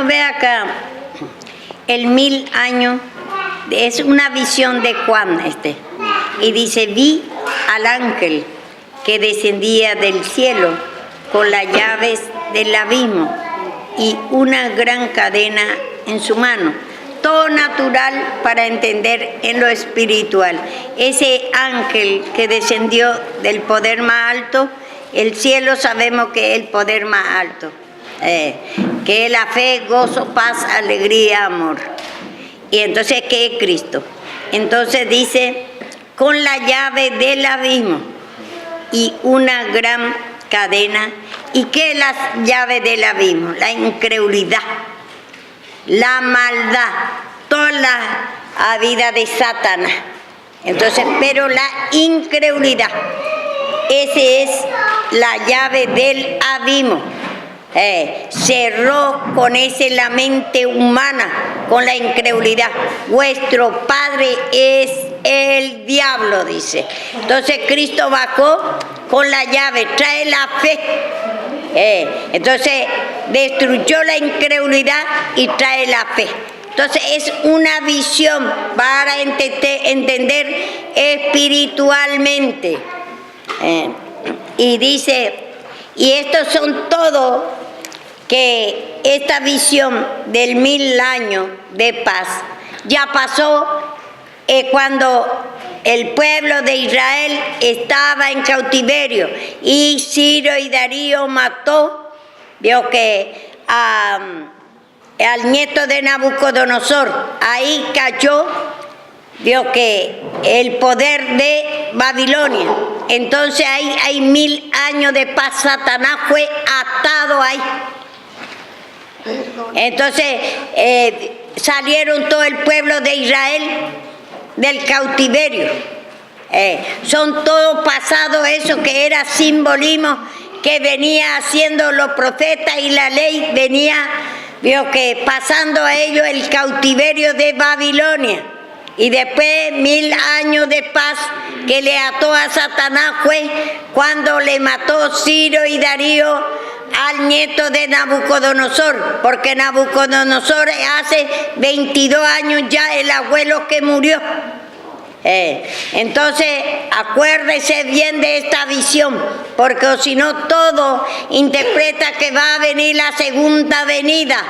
ve acá, el 1000 años, es una visión de Juan y dice, vi al ángel que descendía del cielo con las llaves del abismo y una gran cadena en su mano. Todo natural para entender en lo espiritual. Ese ángel que descendió del poder más alto, el cielo sabemos que es el poder más alto, que es la fe, gozo, paz, alegría, amor. Y entonces, ¿qué es Cristo? Entonces dice, con la llave del abismo y una gran cadena. ¿Y qué es la llave del abismo? La incredulidad, la maldad, toda la vida de Satanás. Entonces, pero la incredulidad, esa es la llave del abismo. Cerró con ese la mente humana, con la incredulidad. Vuestro padre es el diablo, dice. Entonces Cristo bajó con la llave, trae la fe. Entonces destruyó la incredulidad y trae la fe. Entonces es una visión para entender espiritualmente. Y dice, y estos son todos que esta visión del 1000 años de paz ya pasó cuando el pueblo de Israel estaba en cautiverio y Ciro y Darío mató, vio que al nieto de Nabucodonosor, ahí cayó, vio que el poder de Babilonia. Entonces ahí hay 1000 años de paz. Satanás fue atado ahí. Entonces salieron todo el pueblo de Israel del cautiverio. Son todo pasado eso que era simbolismo que venía haciendo los profetas y la ley venía, vio que pasando a ellos el cautiverio de Babilonia. Y después 1000 años de paz que le ató a Satanás fue cuando le mató Ciro y Darío al nieto de Nabucodonosor, porque Nabucodonosor hace 22 años ya el abuelo que murió. Entonces acuérdese bien de esta visión, porque si no todo interpreta que va a venir la segunda venida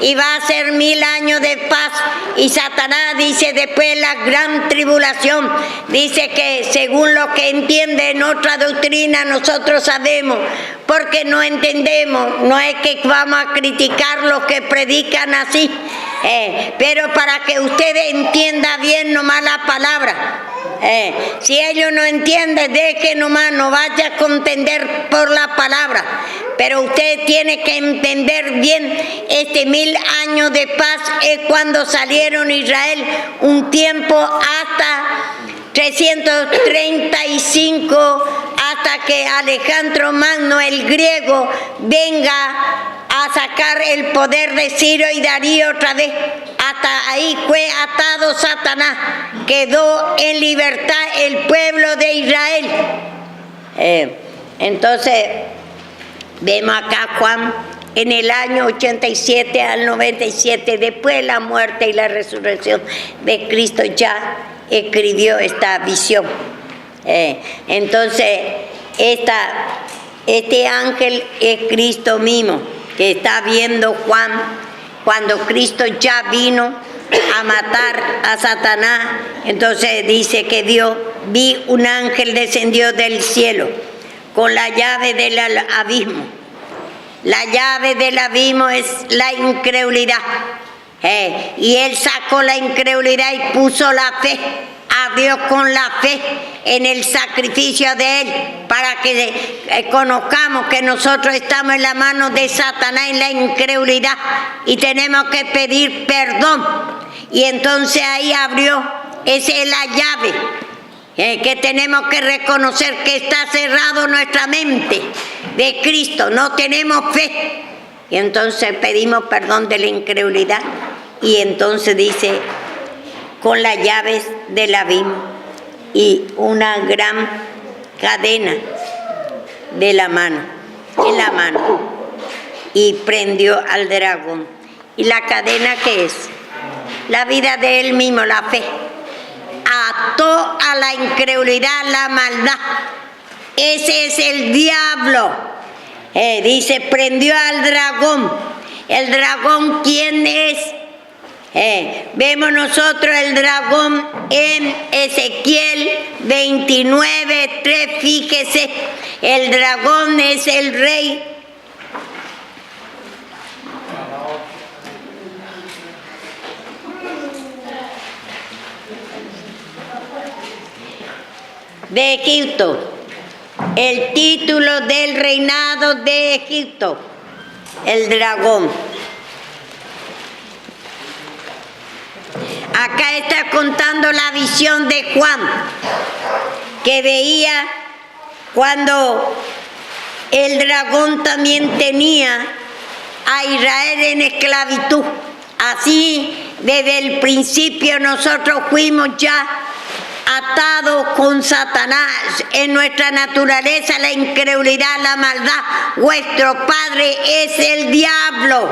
y va a ser 1000 años de paz. Y Satanás dice después la gran tribulación, dice que según lo que entiende en otra doctrina nosotros sabemos, porque no entendemos, no es que vamos a criticar los que predican así, pero para que ustedes entiendan bien nomás la palabra. Si ellos no entienden, deje nomás, no vaya a contender por la palabra. Pero usted tiene que entender bien, 1000 años de paz es cuando salieron Israel, un tiempo hasta 335, hasta que Alejandro Magno, el griego, venga a sacar el poder de Ciro y Darío otra vez. Hasta ahí fue atado Satanás, quedó en libertad el pueblo de Israel. Entonces vemos acá Juan en el año 87 al 97, después de la muerte y la resurrección de Cristo, ya escribió esta visión. Entonces este ángel es Cristo mismo, que está viendo Juan cuando Cristo ya vino a matar a Satanás. Entonces dice que vi un ángel descendió del cielo con la llave del abismo. La llave del abismo es la incredulidad. Y él sacó la incredulidad y puso la fe. Abrió con la fe en el sacrificio de él, para que conozcamos que nosotros estamos en la mano de Satanás en la incredulidad y tenemos que pedir perdón. Y entonces ahí abrió, esa es la llave, que tenemos que reconocer que está cerrado nuestra mente de Cristo, no tenemos fe. Y entonces pedimos perdón de la incredulidad y entonces dice, con las llaves del abismo y una gran cadena de la mano, en la mano, y prendió al dragón ¿Y la cadena qué es? La vida de él mismo, la fe. Ató a la incredulidad, la maldad. Ese es el diablo. Dice, prendió al dragón. ¿El dragón quién es? Vemos nosotros el dragón en Ezequiel 29:3. Fíjese, el dragón es el rey. De Egipto, el título del reinado de Egipto, el dragón. Acá está contando la visión de Juan, que veía cuando el dragón también tenía a Israel en esclavitud. Así, desde el principio nosotros fuimos ya atados con Satanás en nuestra naturaleza, la incredulidad, la maldad. Vuestro padre es el diablo.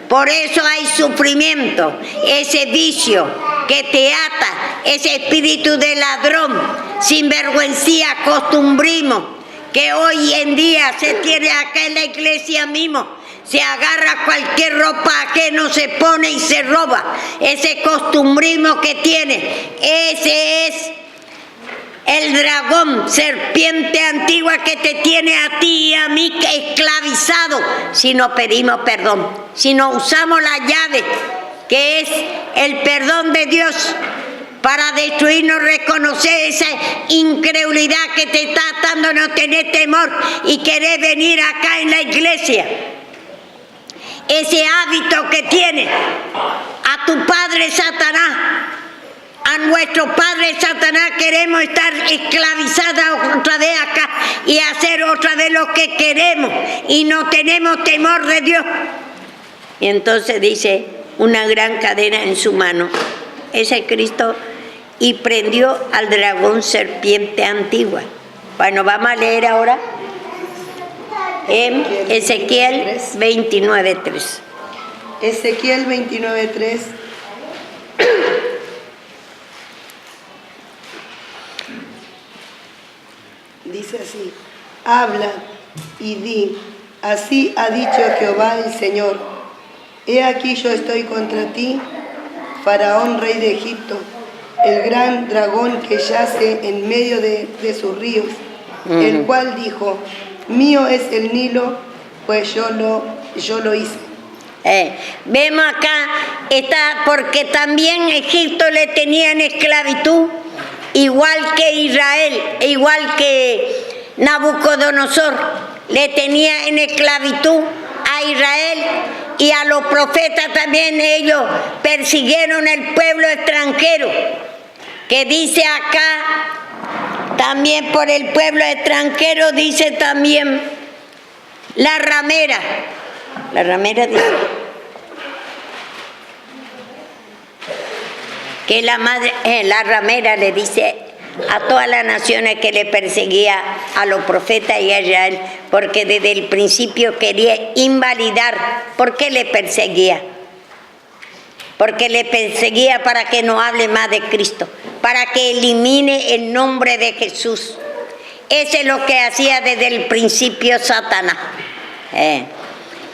Por eso hay sufrimiento, ese vicio que te ata, ese espíritu de ladrón, sinvergüencía, costumbrismo, que hoy en día se tiene acá en la iglesia mismo. Se agarra cualquier ropa ajena, se pone y se roba. Ese costumbrismo que tiene, ese es el dragón, serpiente antigua que te tiene a ti y a mí esclavizado si no pedimos perdón, si no usamos la llave que es el perdón de Dios para destruirnos, reconocer esa incredulidad que te está atando, no tener temor y querer venir acá en la iglesia. Ese hábito que tiene a tu padre Satanás, a nuestro padre Satanás, queremos estar esclavizados otra vez acá y hacer otra vez lo que queremos y no tenemos temor de Dios. Y entonces dice, una gran cadena en su mano, ese Cristo, y prendió al dragón serpiente antigua. Bueno, vamos a leer ahora en Ezequiel 29:3. Ezequiel 29:3. Dice así: habla y di, así ha dicho Jehová el Señor. He aquí yo estoy contra ti, Faraón, rey de Egipto, el gran dragón que yace en medio de sus ríos, el cual dijo, mío es el Nilo, pues yo lo hice. Vemos acá, está porque también Egipto le tenía en esclavitud, igual que Israel, igual que Nabucodonosor, le tenía en esclavitud a Israel y a los profetas también. Ellos persiguieron el pueblo extranjero, que dice acá, también por el pueblo extranjero, dice también la ramera. La ramera dice que la ramera le dice a todas las naciones que le perseguía a los profetas y a Israel, porque desde el principio quería invalidar. ¿Por qué le perseguía? Porque le perseguía para que no hable más de Cristo, para que elimine el nombre de Jesús. Eso es lo que hacía desde el principio Satanás.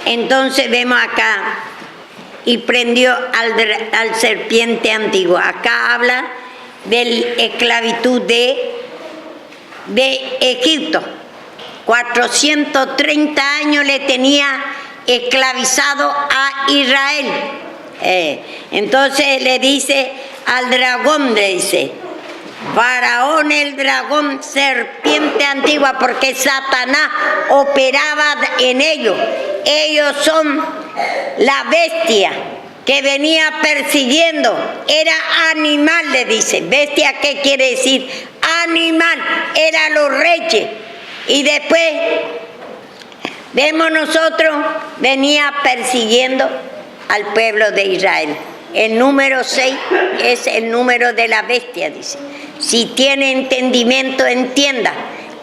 Entonces vemos acá, y prendió al serpiente antiguo. Acá habla de la esclavitud de Egipto. 430 años le tenía esclavizado a Israel. Entonces le dice al dragón, le dice, Faraón el dragón, serpiente antigua, porque Satanás operaba en ellos. Ellos son la bestia que venía persiguiendo. Era animal, le dice. Bestia, ¿qué quiere decir? Animal, era los reyes. Y después vemos nosotros, venía persiguiendo al pueblo de Israel. El número 6 es el número de la bestia, dice. Si tiene entendimiento, entienda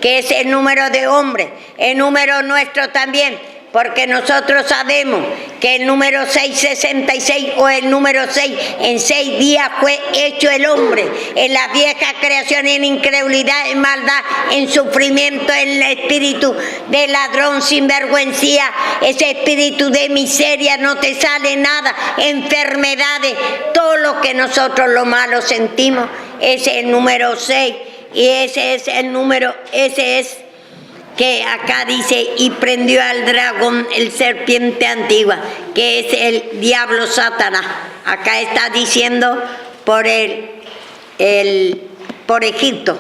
que es el número de hombre, el número nuestro también, porque nosotros sabemos que el número 666 o el número 6, en 6 días fue hecho el hombre, en la vieja creación, en incredulidad, en maldad, en sufrimiento, en el espíritu de ladrón, sinvergüencía, ese espíritu de miseria, no te sale nada, enfermedades, todo lo que nosotros lo malo sentimos, ese es el número 6, y ese es el número, ese es que acá dice, y prendió al dragón, el serpiente antigua, que es el diablo Satanás. Acá está diciendo por por Egipto.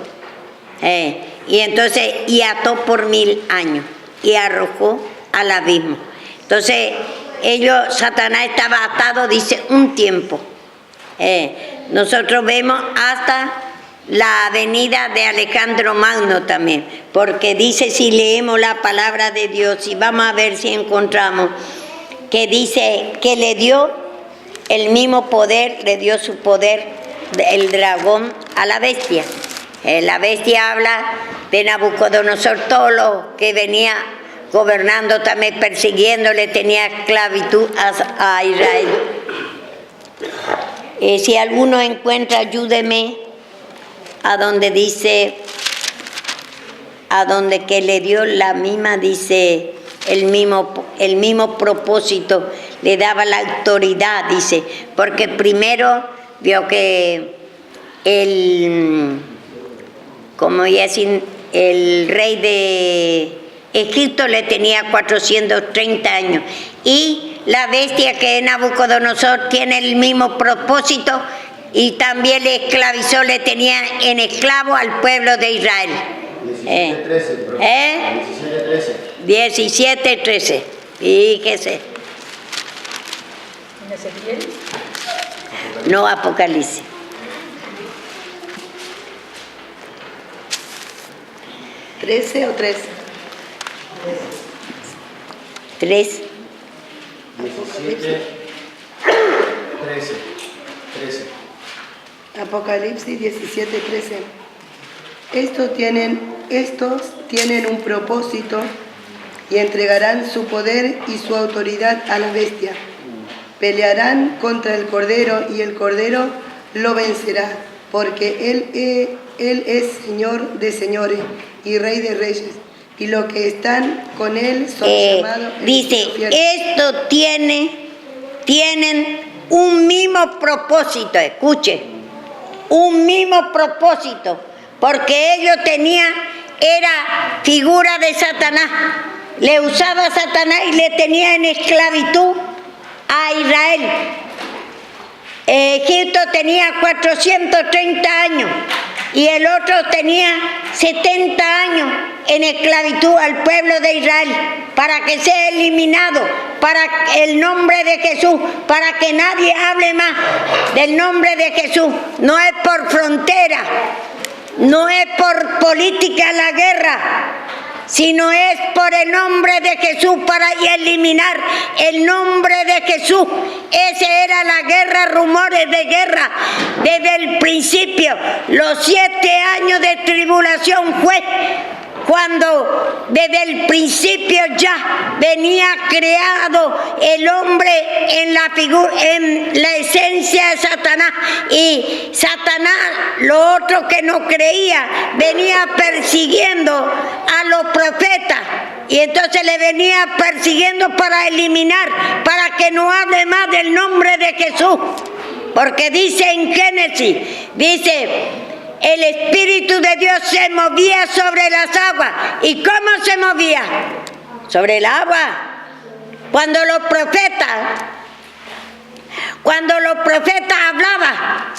Y entonces, y ató por 1000 años, y arrojó al abismo. Entonces, Satanás estaba atado, dice, un tiempo. Nosotros vemos hasta la venida de Alejandro Magno también, porque dice, si leemos la palabra de Dios y vamos a ver si encontramos, que dice que le dio el mismo poder, le dio su poder, el dragón, a la bestia. La bestia habla de Nabucodonosor, todo lo que venía gobernando, también persiguiéndole, tenía esclavitud a Israel. Si alguno encuentra, ayúdeme a donde dice, a donde que le dio la misma, dice, el mismo propósito, le daba la autoridad, dice, porque primero vio que el rey de Egipto le tenía 430 años, y la bestia que es Nabucodonosor tiene el mismo propósito, y también le esclavizó, le tenía en esclavo al pueblo de Israel. 17:13. Fíjese. ¿En Ezequiel? No, Apocalipsis. ¿13 o 13? 3. 17, 13. Apocalipsis 17:13. Estos tienen un propósito y entregarán su poder y su autoridad a la bestia. Pelearán contra el Cordero y el Cordero lo vencerá, porque Él es Señor de señores y Rey de reyes, y los que están con Él son llamados. Dice, estos tienen un mismo propósito, escuche, un mismo propósito, porque ellos era figura de Satanás, le usaba a Satanás y le tenía en esclavitud a Israel. Egipto tenía 430 años y el otro tenía 70 años en esclavitud al pueblo de Israel, para que sea eliminado, para el nombre de Jesús, para que nadie hable más del nombre de Jesús. No es por frontera, no es por política la guerra, sino es por el nombre de Jesús, para eliminar el nombre de Jesús. Esa era la guerra, rumores de guerra desde el principio. Los 7 años de tribulación fue cuando desde el principio ya venía creado el hombre en la figura, en la esencia de Satanás, y Satanás, lo otro que no creía, venía persiguiendo a los profetas, y entonces le venía persiguiendo para eliminar, para que no hable más del nombre de Jesús, porque dice en Génesis, dice, el Espíritu de Dios se movía sobre las aguas. ¿Y cómo se movía? Sobre el agua. Cuando los profetas hablaban,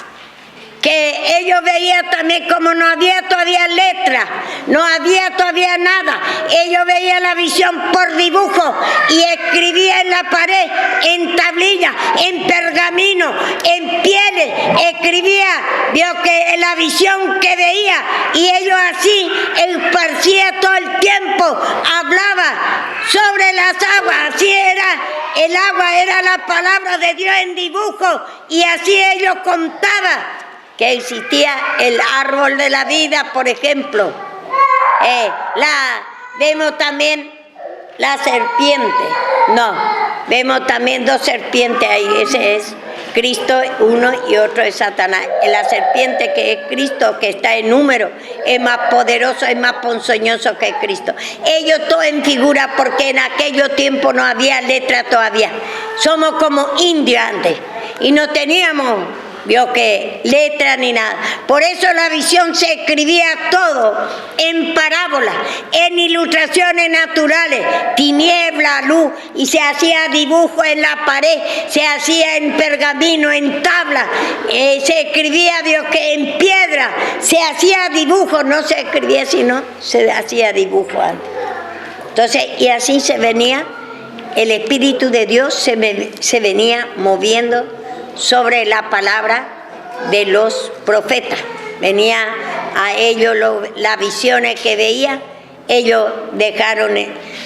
que ellos veían también, como no había todavía letra, no había todavía nada, ellos veían la visión por dibujo y escribían en la pared, en tablillas, en pergamino, en pieles, escribía, vio que la visión que veía, y ellos así esparcía todo el tiempo, hablaba sobre las aguas, así era, el agua era la palabra de Dios en dibujo, y así ellos contaban que existía el árbol de la vida, por ejemplo. Vemos también la serpiente. No, vemos también dos serpientes ahí. Ese es Cristo, uno y otro es Satanás. La serpiente que es Cristo, que está en número, es más poderoso, es más ponzoñoso que Cristo. Ellos todo en figura porque en aquellos tiempos no había letra todavía. Somos como indios antes y no teníamos, vio que letra ni nada. Por eso la visión se escribía todo en parábolas, en ilustraciones naturales, tiniebla, luz, y se hacía dibujo en la pared, se hacía en pergamino, en tabla, se escribía, vio que en piedra, se hacía dibujo, no se escribía sino se hacía dibujo antes. Entonces, y así se venía, el Espíritu de Dios se venía moviendo sobre la palabra de los profetas. Venía a ellos las visiones que veían, ellos dejaron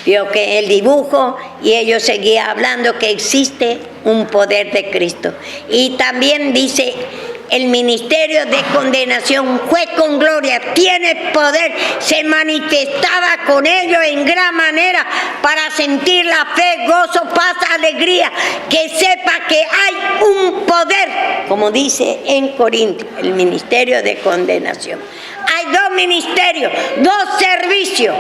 vio que el dibujo y ellos seguían hablando que existe un poder de Cristo. Y también dice, el ministerio de condenación fue con gloria, tiene poder, se manifestaba con ellos en gran manera para sentir la fe, gozo, paz, alegría, que sepa que hay un poder, como dice en Corintios, el ministerio de condenación. Hay dos ministerios, dos servicios.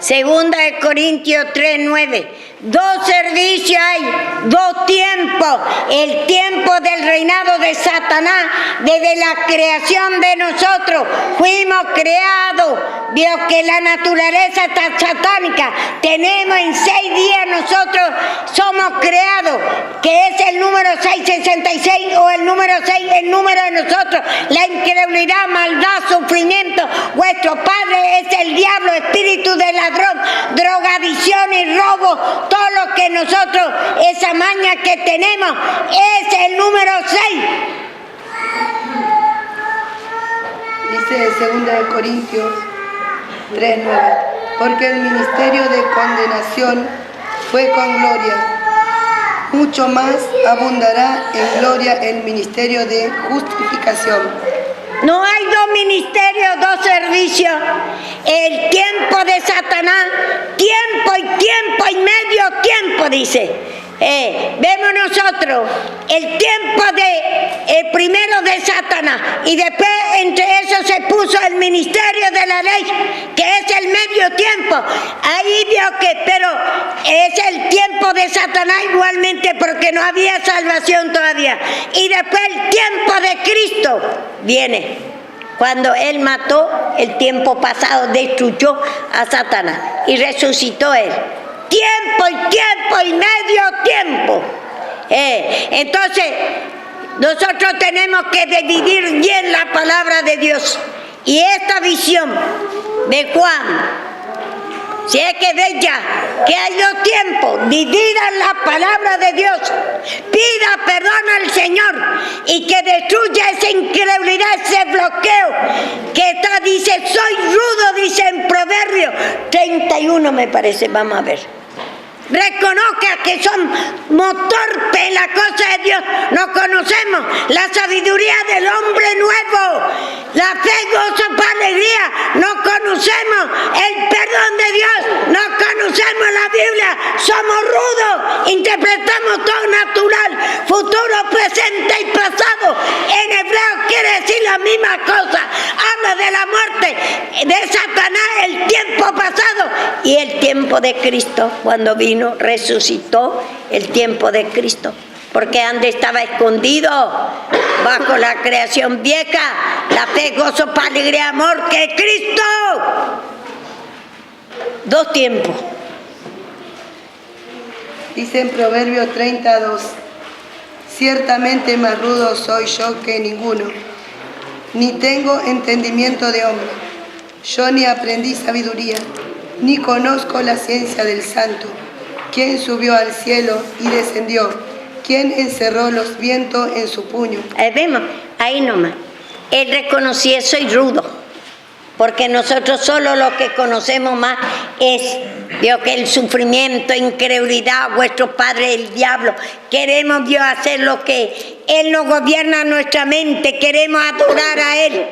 Segunda de Corintios 3:9. Dos servicios hay, dos tiempos. El tiempo del reinado de Satanás, desde la creación de nosotros. Fuimos creados, vio que la naturaleza está satánica. Tenemos en 6 días nosotros, somos creados, que es el número 666 o el número 6, el número de nosotros. La incredulidad, maldad, sufrimiento. Vuestro padre es el diablo, espíritu de ladrón, drogadicción y robo. Todo lo que nosotros, esa maña que tenemos, es el número 6. Dice 2 Corintios 3:9, porque el ministerio de condenación fue con gloria, mucho más abundará en gloria el ministerio de justificación. No hay dos ministerios, dos servicios. El tiempo de Satanás, tiempo y medio tiempo, dice. Vemos nosotros el tiempo de primero de Satanás y después entre eso se puso el ministerio de la ley, que es el medio tiempo. Ahí vio que, pero es el tiempo de Satanás igualmente porque no había salvación todavía. Y después el tiempo de Cristo viene. Cuando Él mató, el tiempo pasado destruyó a Satanás y resucitó Él. Tiempo y medio tiempo. Entonces, nosotros tenemos que vivir bien la palabra de Dios. Y esta visión de Juan, si es que ve ya que hay dos tiempos, divida la palabra de Dios, pida perdón al Señor y que destruya esa incredulidad, ese bloqueo que está, dice, soy rudo, dice en Proverbios 31 me parece, vamos a ver. Reconozca que somos torpes en la cosa de Dios, no conocemos la sabiduría del hombre nuevo, la fe, gozo, alegría, no conocemos el perdón de Dios, no conocemos la Biblia, somos rudos, interpretamos todo natural, futuro, presente y pasado. En hebreo quiere decir la misma cosa, habla de la muerte de Satanás, el tiempo pasado y el tiempo de Cristo cuando vino. Resucitó el tiempo de Cristo, porque antes estaba escondido bajo la creación vieja, la fe, gozo, alegría, amor, que Cristo. Dos tiempos. Dice en Proverbios 32, ciertamente más rudo soy yo que ninguno, ni tengo entendimiento de hombre. Yo ni aprendí sabiduría, ni conozco la ciencia del santo. ¿Quién subió al cielo y descendió? ¿Quién encerró los vientos en su puño? Vemos, ahí nomás. Él reconocía, soy rudo, porque nosotros solo lo que conocemos más es, vio que el sufrimiento, incredulidad, vuestro padre el diablo. Queremos, Dios, hacer lo que Él nos gobierna nuestra mente, queremos adorar a Él.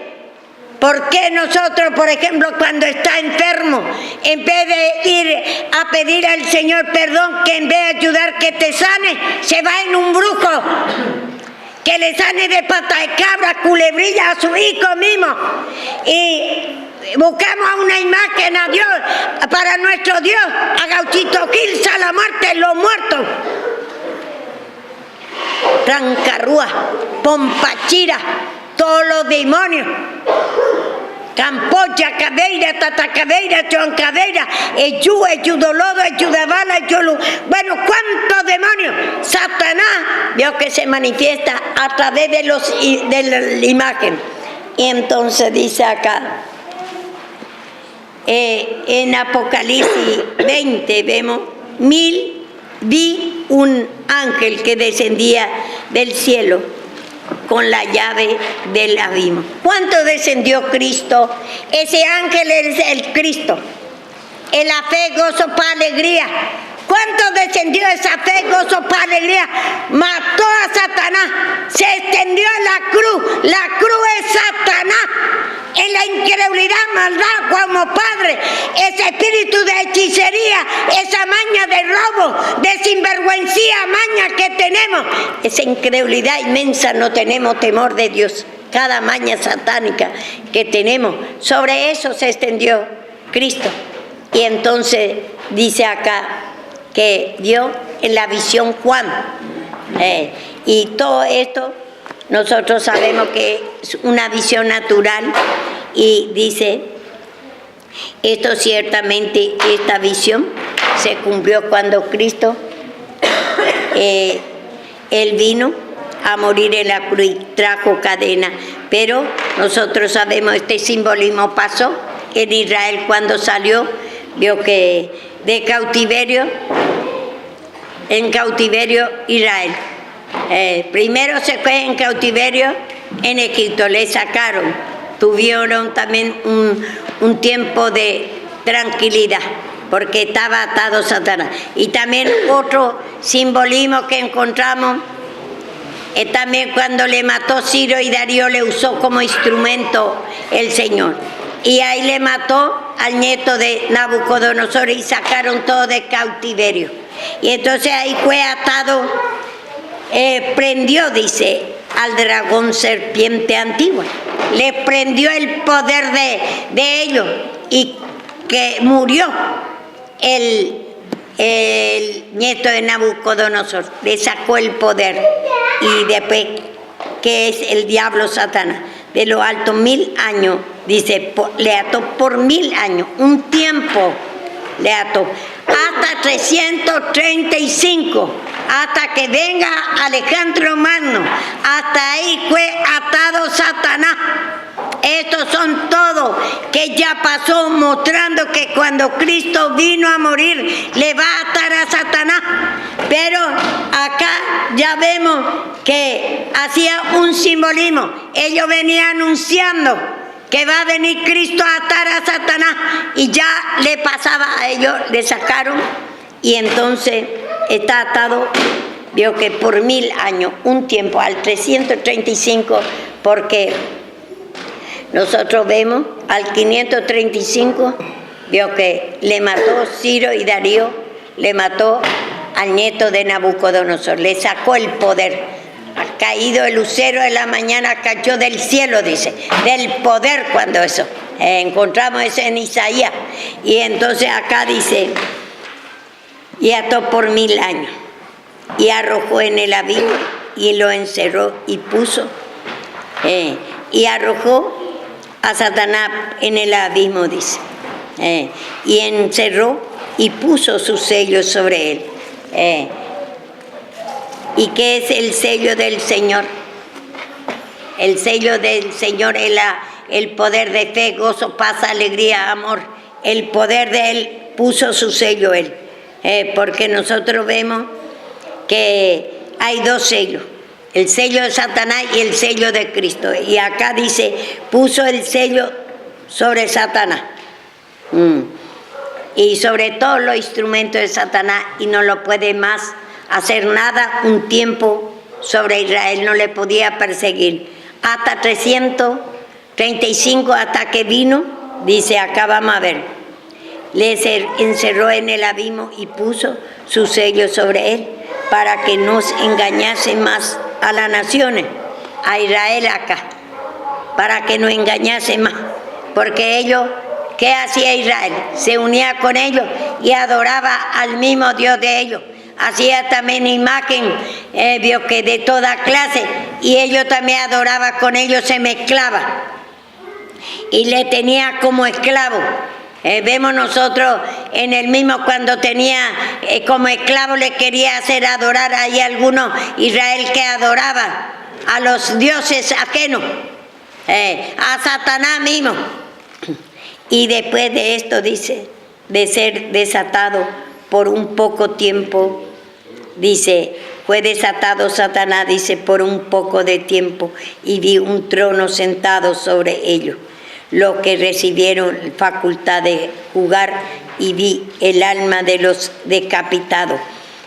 ¿Por qué nosotros, por ejemplo, cuando está enfermo, en vez de ir a pedir al Señor perdón, que en vez de ayudar que te sane, se va en un brujo? Que le sane de pata de cabra, culebrilla a su hijo mismo. Y buscamos una imagen a Dios, para nuestro Dios, a Gauchito Gil, la muerte, los muertos. Trancarrúa, Pompachira, todos los demonios. Campocha, Cabeira, Tatacabeira, Choncabeira, Echudolodo, Echudabala, Echulu. Bueno, ¿cuántos demonios? Satanás, vio que se manifiesta a través de la imagen. Y entonces dice acá, en Apocalipsis 20 vemos, vi un ángel que descendía del cielo con la llave del abismo. ¿Cuánto descendió Cristo? Ese ángel es el Cristo. En la fe, gozo, paz, alegría. ¿Cuánto descendió esa fe, gozo, paz, alegría? Mató a Satanás. Se extendió en la cruz. La cruz es Satanás. En la incredulidad, maldad, como padre, ese espíritu de hechicería, esa maña de robo, de sinvergüencía, maña que tenemos, esa incredulidad inmensa, no tenemos temor de Dios. Cada maña satánica que tenemos, sobre eso se extendió Cristo. Y entonces dice acá que vio en la visión Juan. Y todo esto nosotros sabemos que es una visión natural, y dice, esto ciertamente, esta visión se cumplió cuando Cristo, Él vino a morir en la cruz, trajo cadena, pero nosotros sabemos, este simbolismo pasó en Israel cuando salió, vio que de cautiverio, en cautiverio Israel. Primero se fue en cautiverio en Egipto, le sacaron, tuvieron también un tiempo de tranquilidad, porque estaba atado Satanás. Y también otro simbolismo que encontramos, también cuando le mató Ciro y Darío, le usó como instrumento el Señor. Y ahí le mató al nieto de Nabucodonosor y sacaron todo de cautiverio. Y entonces ahí fue atado, prendió, dice, al dragón serpiente antigua. Le prendió el poder de ellos, y que murió el nieto de Nabucodonosor. Le sacó el poder, y después, que es el diablo Satanás, de lo alto 1000 años, dice, le ató por 1000 años, un tiempo le ató, hasta 335, hasta que venga Alejandro Magno, hasta ahí fue atado Satanás. Estos son todos que ya pasó, mostrando que cuando Cristo vino a morir, le va a atar a Satanás. Pero acá ya vemos que hacía un simbolismo. Ellos venían anunciando que va a venir Cristo a atar a Satanás, y ya le pasaba a ellos, le sacaron, y entonces está atado, vio que por 1000 años, un tiempo, al 335, porque nosotros vemos al 535, vio que le mató Ciro y Darío, le mató al nieto de Nabucodonosor, le sacó el poder. Ha caído el lucero de la mañana, cayó del cielo, dice, del poder, cuando eso. Encontramos eso en Isaías. Y entonces acá dice, y ató por 1000 años, y arrojó en el abismo, y lo encerró, y puso, y arrojó a Satanás en el abismo, dice, y encerró, y puso su sello sobre él. ¿Y qué es el sello del Señor? El sello del Señor es el poder de fe, gozo, paz, alegría, amor. El poder de Él puso su sello Él. Porque nosotros vemos que hay 2 sellos. el sello de Satanás y el sello de Cristo. Y acá dice, puso el sello sobre Satanás. Y sobre todos los instrumentos de Satanás, y no lo puede más hacer nada un tiempo sobre Israel, no le podía perseguir. Hasta 335, hasta que vino, dice, acá vamos a ver, le encerró en el abismo y puso su sello sobre él, para que no engañase más a las naciones, a Israel acá, para que no engañase más, porque ellos, ¿qué hacía Israel? Se unía con ellos y adoraba al mismo Dios de ellos. Hacía también imagen, vio que de toda clase, y ellos también adoraban con ellos, se mezclaba y le tenía como esclavo. Vemos nosotros en el mismo cuando tenía como esclavo, le quería hacer adorar. Hay algunos Israel que adoraba a los dioses ajenos, a Satanás mismo. Y después de esto dice, de ser desatado por un poco tiempo, dice, fue desatado Satanás, dice, por un poco de tiempo, y vi un trono sentado sobre ellos, los que recibieron facultad de jugar, y vi el alma de los decapitados.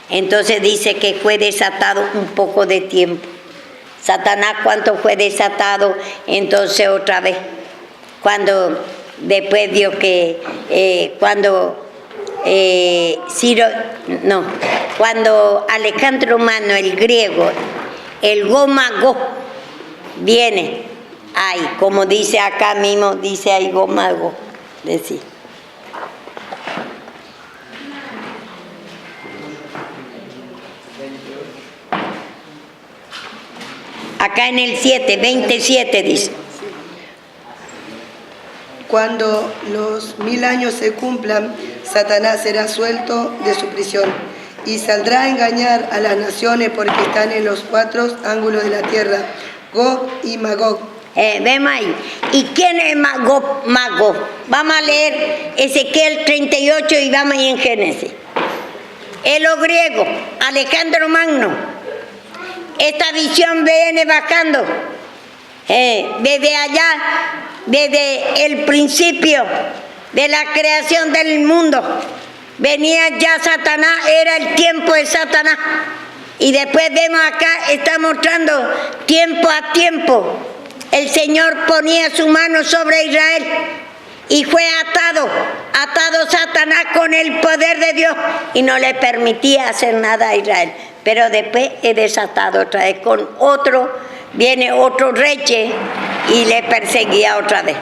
Entonces dice que fue desatado un poco de tiempo. Satanás, ¿cuánto fue desatado? Entonces otra vez, cuando después vio que cuando Alejandro Magno, el griego, el Gómago, viene, ay, como dice acá mismo, dice ahí Gómago, decir. Acá en el 7, 27 dice. Cuando los 1000 años se cumplan, Satanás será suelto de su prisión y saldrá a engañar a las naciones porque están en los 4 ángulos de la tierra, Gog y Magog. Vemos ahí. ¿Y quién es Magog? Vamos a leer Ezequiel 38 y vamos ahí en Génesis. Es lo griego, Alejandro Magno. Esta visión viene bajando desde allá, desde el principio de la creación del mundo. Venía ya Satanás, era el tiempo de Satanás. Y después vemos acá, está mostrando tiempo a tiempo. El Señor ponía su mano sobre Israel y fue atado Satanás con el poder de Dios y no le permitía hacer nada a Israel. Pero después es desatado otra vez con otro, viene otro rey y le perseguía otra vez.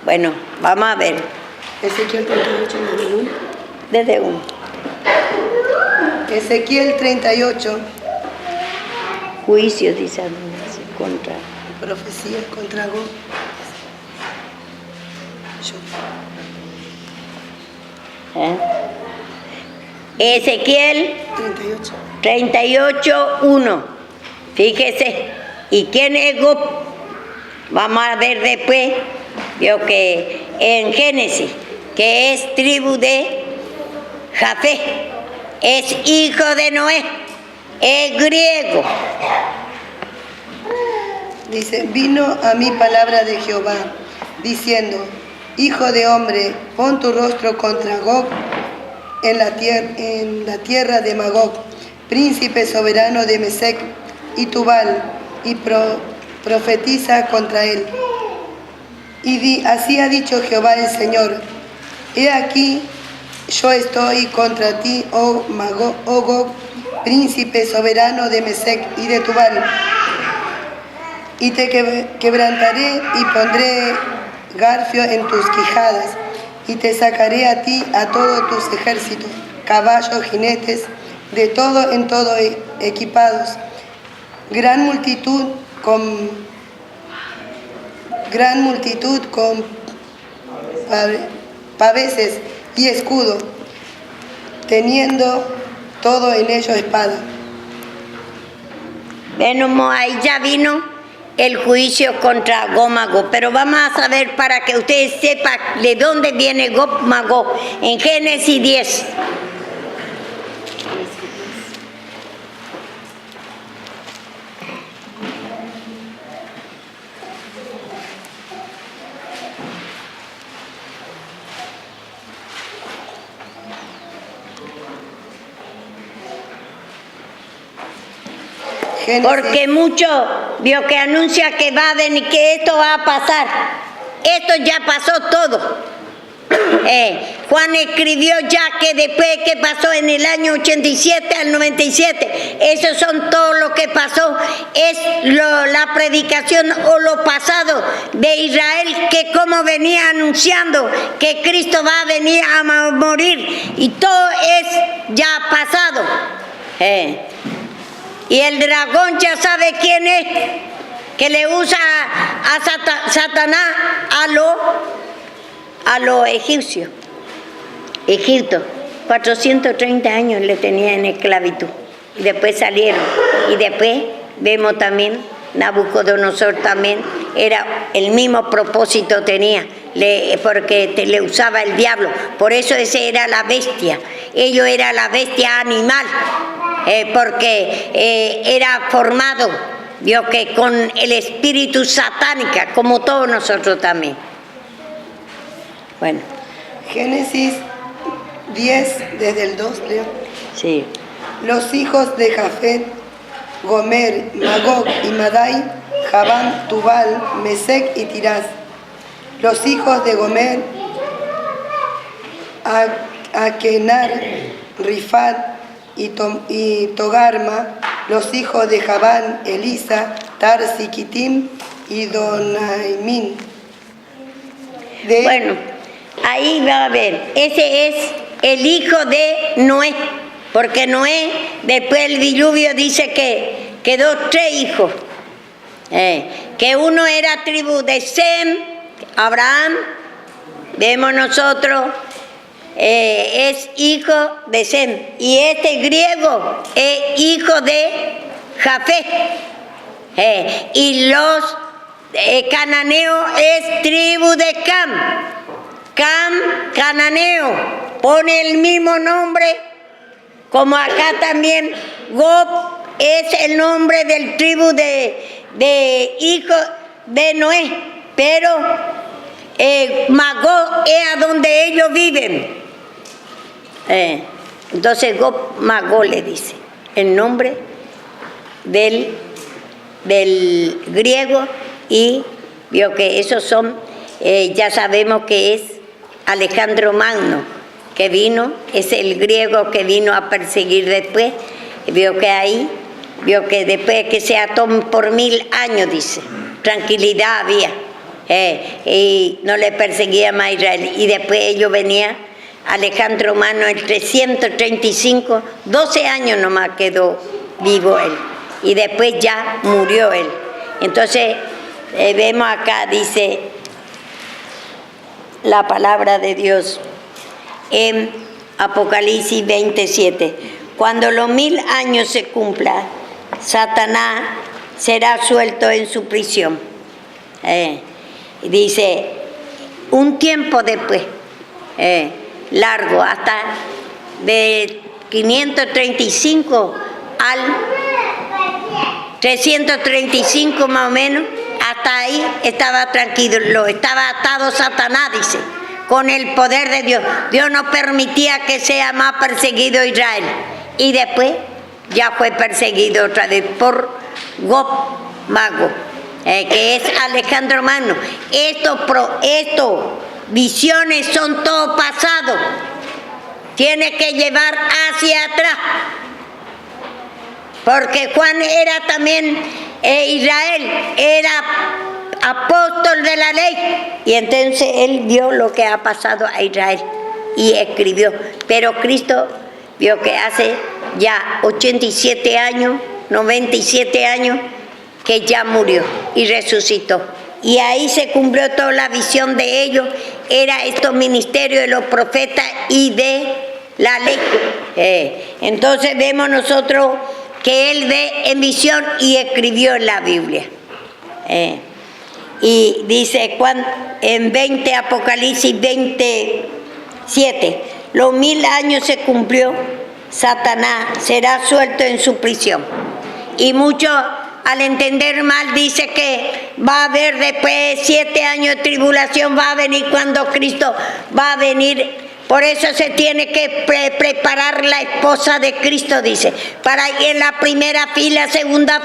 Bueno, vamos a ver. Ezequiel 38, desde 1. Desde 1. Ezequiel 38. Juicio, dice contra. Profecía contra Gog. Ezequiel 38, 1. Fíjese. ¿Y quién es Gog? Vamos a ver después. Vio que en Génesis, que es tribu de Jafé, es hijo de Noé, es griego. Dice, vino a mí palabra de Jehová, diciendo, hijo de hombre, pon tu rostro contra Gog en la tierra de Magog, príncipe soberano de Mesec y Tubal, y profetiza contra él. Y di, así ha dicho Jehová el Señor, he aquí, yo estoy contra ti, oh Gog, príncipe soberano de Mesec y de Tubal, y te quebrantaré y pondré garfio en tus quijadas, y te sacaré a ti a todos tus ejércitos, caballos, jinetes, de todo en todo equipados, gran multitud con paveses y escudo, teniendo todo en ellos espada. Bueno, ahí ya vino el juicio contra Gómago, pero vamos a saber para que ustedes sepan de dónde viene Gómago en Génesis 10. Génesis. Porque mucho vio que anuncia que va a venir, que esto va a pasar. Esto ya pasó todo. Juan escribió ya que después que pasó en el año 87 al 97, esos son todo lo que pasó, es la predicación o lo pasado de Israel, que como venía anunciando que Cristo va a venir a morir, y todo es ya pasado. Y el dragón ya sabe quién es, que le usa a Satanás a los egipcios. Egipto, 430 años le tenía en esclavitud. Y después salieron. Y después vemos también, Nabucodonosor también, era el mismo propósito tenía, porque le usaba el diablo. Por eso ese era la bestia. Ellos era la bestia animal, porque era formado, vio que con el espíritu satánico, como todos nosotros también. Bueno. Génesis 10, desde el 2, Leo. Sí. Los hijos de Jafet, Gomer, Magog y Madai, Javán, Tubal, Mesec y Tirás. Los hijos de Gomer, Akenar, Rifat y Togarma. Los hijos de Javán, Elisa, Tarsi, Kitim y Donaimín. Bueno, ahí va a ver, ese es el hijo de Noé, porque Noé, después del diluvio, dice que quedó 3 hijos, que uno era tribu de Sem, Abraham, vemos nosotros, es hijo de Sem, y este griego es hijo de Jafet, y los cananeo es tribu de Cam. Cam, cananeo, pone el mismo nombre, como acá también Gob es el nombre del tribu de hijo de Noé, pero Magog es a donde ellos viven. Entonces Gob, Magog le dice el nombre del griego, y vio que esos son, ya sabemos que es Alejandro Magno, que vino, es el griego que vino a perseguir después, vio que ahí, vio que después que se ató por 1000 años, dice, tranquilidad había, y no le perseguía más a Israel, y después ellos venían, Alejandro Magno en 335, 12 años nomás quedó vivo él, y después ya murió él. Entonces, vemos acá, dice la palabra de Dios en Apocalipsis 27. Cuando los 1000 años se cumplan, Satanás será suelto en su prisión. Dice, un tiempo después, largo, hasta de 535 al 335 más o menos, hasta ahí estaba tranquilo, estaba atado Satanás, dice, con el poder de Dios. Dios no permitía que sea más perseguido Israel. Y después ya fue perseguido otra vez por Gob, Magog, que es Alejandro Magno. Estos visiones son todo pasado. Tiene que llevar hacia atrás. Porque Juan era también Israel, era apóstol de la ley. Y entonces él vio lo que ha pasado a Israel y escribió. Pero Cristo vio que hace ya 87 años, 97 años, que ya murió y resucitó. Y ahí se cumplió toda la visión de ellos. Era estos ministerios de los profetas y de la ley. Entonces vemos nosotros que él ve en visión y escribió en la Biblia. Y dice en 20 Apocalipsis 27, los 1000 años se cumplió, Satanás será suelto en su prisión. Y muchos al entender mal dice que va a haber después 7 años de tribulación, va a venir cuando Cristo va a venir Por eso se tiene que preparar la esposa de Cristo, dice, para ir en la primera fila, segunda,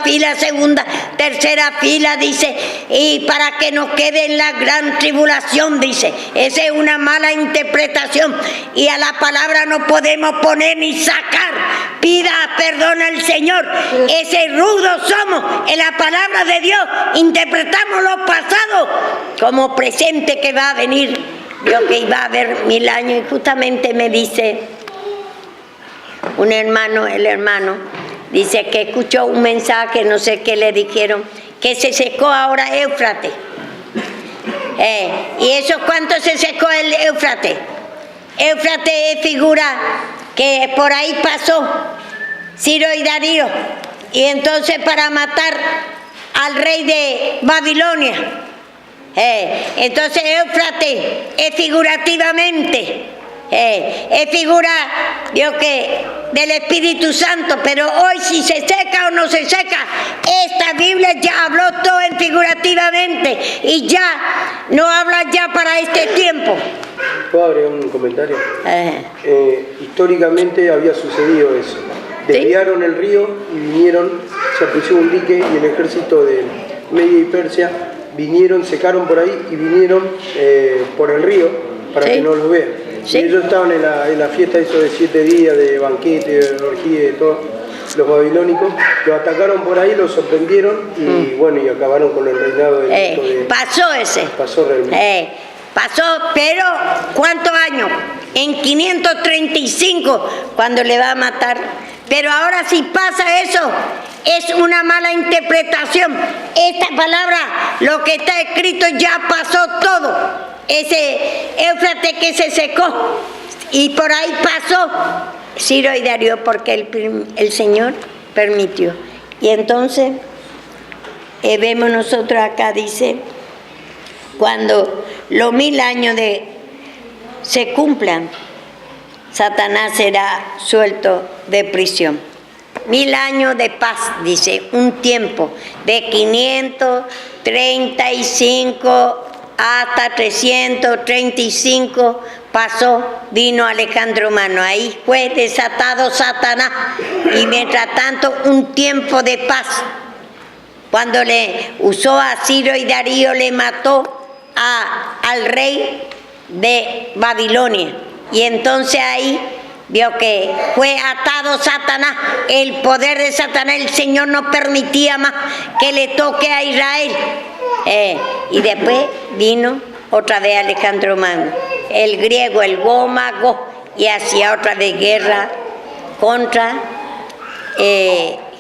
tercera fila, dice, y para que no quede en la gran tribulación, dice. Esa es una mala interpretación y a la palabra no podemos poner ni sacar. Pida perdón al Señor. Ese rudo somos. En la palabra de Dios interpretamos lo pasado como presente que va a venir. Yo que iba a haber 1000 años y justamente me dice un hermano, el hermano, dice que escuchó un mensaje, no sé qué le dijeron, que se secó ahora Éufrates. ¿Y eso cuánto se secó el Éufrates? Éufrates es figura que por ahí pasó Ciro y Darío, y entonces para matar al rey de Babilonia. Entonces Éufrates es figurativamente, es figura, Dios, que del Espíritu Santo, pero hoy si se seca o no se seca, esta Biblia ya habló todo en figurativamente y ya no habla ya para este tiempo. ¿Puedo agregar un comentario? Históricamente había sucedido eso. Desviaron el río y vinieron, se puso un dique y el ejército de Media y Persia vinieron, secaron por ahí y vinieron por el río para que no los vean. Y ellos estaban en la fiesta eso de 7 días de banquete, de orgía y de todo. Los babilónicos los atacaron por ahí, los sorprendieron y bueno, y acabaron con el reinado de pasó ese. Pasó realmente. Pasó, pero ¿cuántos años? En 535, cuando le va a matar. Pero ahora si pasa eso, es una mala interpretación. Esta palabra, lo que está escrito, ya pasó todo. Ese Éufrates que se secó, y por ahí pasó Ciro y Darío, porque el Señor permitió. Y entonces, vemos nosotros acá, dice, cuando los 1000 años se cumplan, Satanás será suelto de prisión. 1000 años de paz, dice, un tiempo de 535 hasta 335 pasó, vino Alejandro Magno. Ahí fue desatado Satanás y mientras tanto un tiempo de paz. Cuando le usó a Ciro y Darío, le mató al rey de Babilonia. Y entonces ahí vio que fue atado Satanás, el poder de Satanás. El Señor no permitía más que le toque a Israel. Y después vino otra vez Alejandro Magno, el griego, el Gómago, y hacía otra vez guerra contra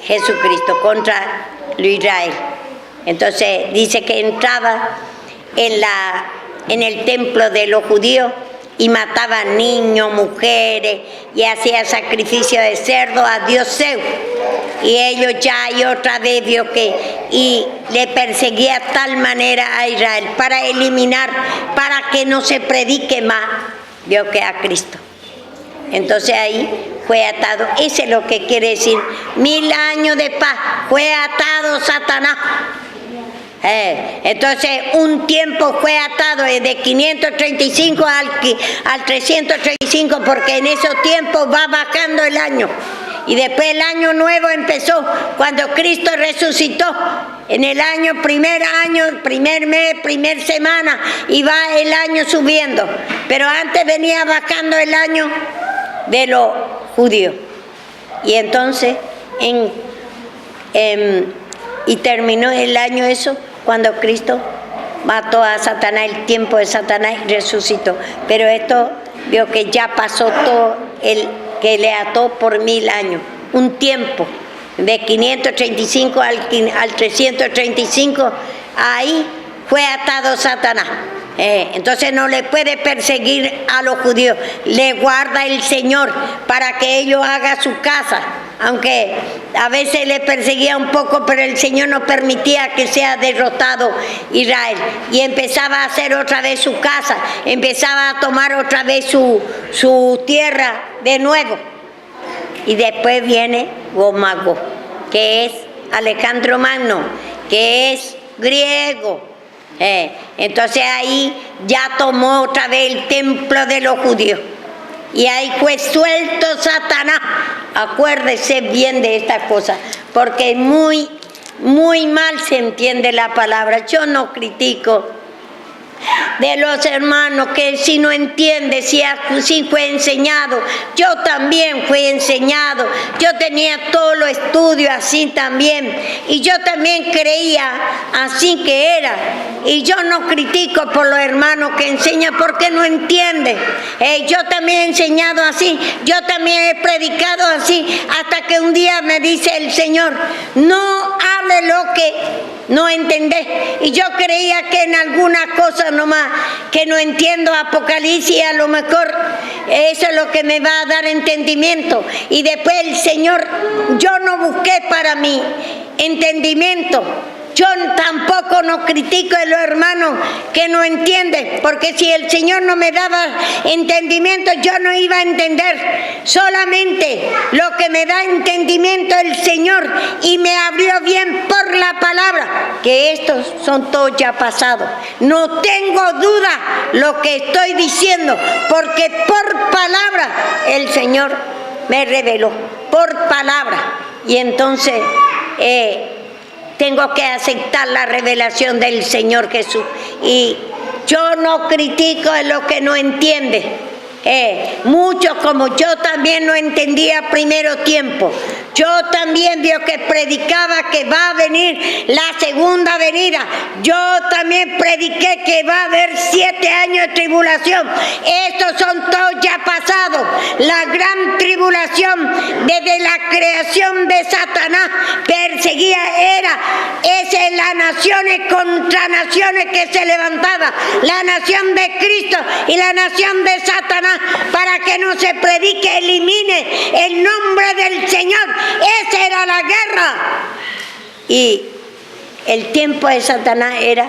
Jesucristo, contra Israel. Entonces dice que entraba en el templo de los judíos y mataba niños, mujeres, y hacía sacrificio de cerdo a Dios Zeus. Y ellos ya y otra vez vio que, y le perseguía de tal manera a Israel para eliminar, para que no se predique más, vio que a Cristo. Entonces ahí fue atado. Eso es lo que quiere decir 1000 años de paz. Fue atado Satanás. Entonces un tiempo fue atado desde 535 al 335, porque en esos tiempos va bajando el año. Y después el año nuevo empezó cuando Cristo resucitó. En el primer mes, primer semana, y va el año subiendo. Pero antes venía bajando el año de los judíos. Y entonces, y terminó el año eso cuando Cristo mató a Satanás, el tiempo de Satanás, y resucitó. Pero esto vio que ya pasó todo el que le ató por 1000 años, un tiempo de 535 al 335, ahí fue atado Satanás. Entonces no le puede perseguir a los judíos, le guarda el Señor para que ellos hagan su casa, aunque a veces le perseguía un poco, pero el Señor no permitía que sea derrotado Israel, y empezaba a hacer otra vez su casa, empezaba a tomar otra vez su tierra de nuevo. Y después viene Gómago, que es Alejandro Magno, que es griego. Entonces ahí ya tomó otra vez el templo de los judíos. y ahí fue suelto Satanás. Acuérdese bien de estas cosas, porque muy mal se entiende la palabra. Yo no critico de los hermanos que si no entiende, si fue enseñado, yo también fui enseñado, yo tenía todos los estudios así también, y yo también creía así que era, y yo no critico por los hermanos que enseñan porque no entienden. Yo también he enseñado así, yo también he predicado así, hasta que un día me dice el Señor, no hable lo que no entendés, y yo creía que en algunas cosas nomás que no entiendo Apocalipsis, a lo mejor eso es lo que me va a dar entendimiento, y después el Señor, yo no busqué para mí entendimiento. Yo tampoco no critico a los hermanos que no entienden, porque si el Señor no me daba entendimiento, yo no iba a entender. Solamente lo que me da entendimiento el Señor, y me abrió bien por la palabra, que estos son todos ya pasados. No tengo duda lo que estoy diciendo, porque por palabra el Señor me reveló, por palabra. Y entonces tengo que aceptar la revelación del Señor Jesús. Y yo no critico a los que no entienden. Muchos como yo también no entendía primero tiempo. Yo también vio que predicaba que va a venir la segunda venida. Yo también prediqué que va a haber 7 años de tribulación. Estos son todos ya pasados. La gran tribulación desde la creación de Satanás perseguía esa es las naciones contra naciones que se levantaba. La nación de Cristo y la nación de Satanás, para que no se predique, elimine el nombre del Señor. Esa era la guerra. Y el tiempo de Satanás era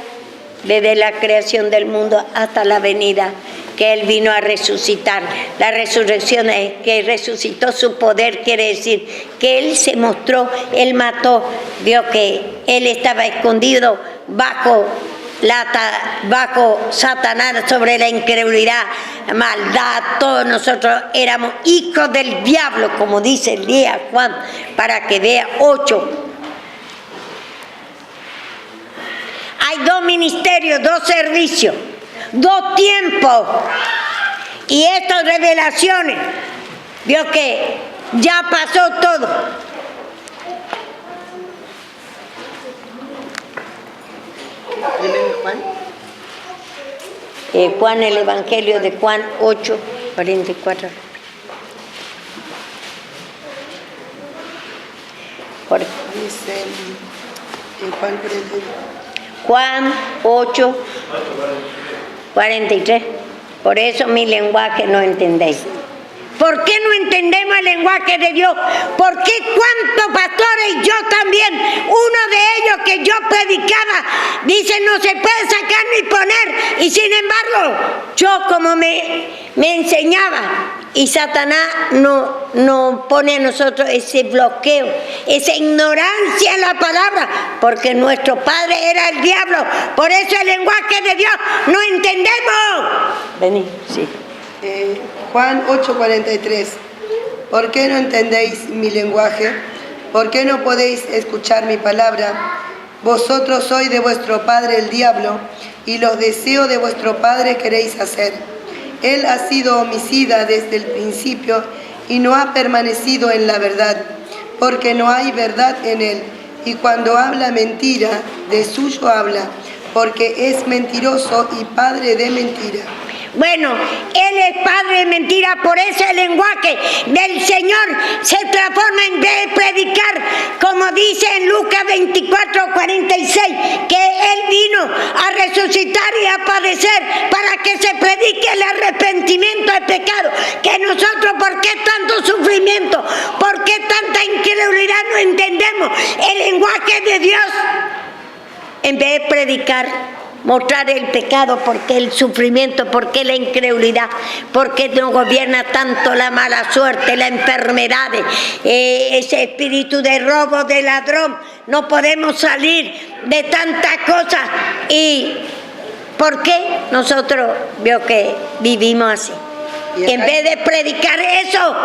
desde la creación del mundo hasta la venida, que Él vino a resucitar. La resurrección es que resucitó su poder, quiere decir que Él se mostró, Él mató, vio que Él estaba escondido bajo Satanás, sobre la incredulidad, maldad. Todos nosotros éramos hijos del diablo, como dice el día Juan, para que vea 8. Hay 2 ministerios, 2 servicios, 2 tiempos, y estas revelaciones, vio que ya pasó todo. Juan, el Evangelio de Juan 8, 44. Dice en Juan 43. Juan 8, 43. Por eso mi lenguaje no entendéis. ¿Por qué no entendemos el lenguaje de Dios? ¿Por qué cuántos pastores, y yo también, uno de ellos que yo predicaba, dice no se puede sacar ni poner, y sin embargo, yo como me enseñaba, y Satanás no pone a nosotros ese bloqueo, esa ignorancia en la palabra, porque nuestro padre era el diablo. Por eso el lenguaje de Dios no entendemos. Vení, sí. Juan 8:43. ¿Por qué no entendéis mi lenguaje? ¿Por qué no podéis escuchar mi palabra? Vosotros sois de vuestro padre el diablo, y los deseos de vuestro padre queréis hacer. Él ha sido homicida desde el principio y no ha permanecido en la verdad, porque no hay verdad en él. Y cuando habla mentira, de suyo habla, porque es mentiroso y padre de mentira. Bueno, Él es padre de mentira, por eso el lenguaje del Señor se transforma, en vez de predicar, como dice en Lucas 24:46, que Él vino a resucitar y a padecer para que se predique el arrepentimiento de pecado. Que nosotros, ¿por qué tanto sufrimiento? ¿Por qué tanta incredulidad? No entendemos el lenguaje de Dios. En vez de predicar, mostrar el pecado, porque el sufrimiento, porque la incredulidad, porque nos gobierna tanto la mala suerte, las enfermedades, ese espíritu de robo, de ladrón. No podemos salir de tantas cosas. ¿Y por qué nosotros veo que vivimos así? En vez de predicar eso,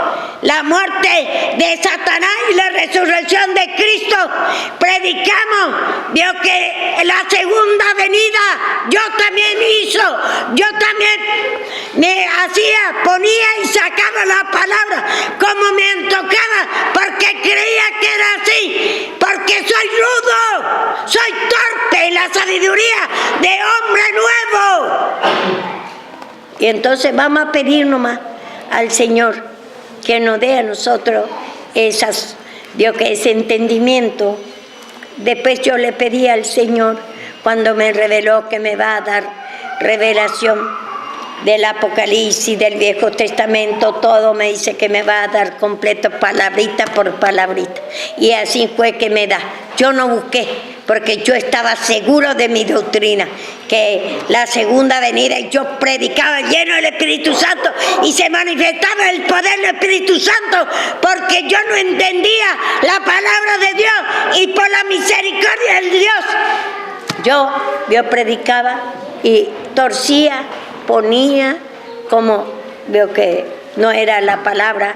la muerte de Satanás y la resurrección de Cristo, predicamos, vio que la segunda venida, yo también me hacía, ponía y sacaba la palabra como me tocaba, porque creía que era así, porque soy rudo, soy torpe en la sabiduría de hombre nuevo. Y entonces vamos a pedir nomás al Señor que nos dé a nosotros ese entendimiento. Después yo le pedí al Señor, cuando me reveló que me va a dar revelación del Apocalipsis, del Viejo Testamento, todo me dice que me va a dar completo, palabrita por palabrita. Y así fue que me da. Yo no busqué, porque yo estaba seguro de mi doctrina, que la segunda venida, y yo predicaba lleno del Espíritu Santo, y se manifestaba el poder del Espíritu Santo, porque yo no entendía la palabra de Dios, y por la misericordia de Dios, yo predicaba y torcía, ponía como veo que no era la palabra,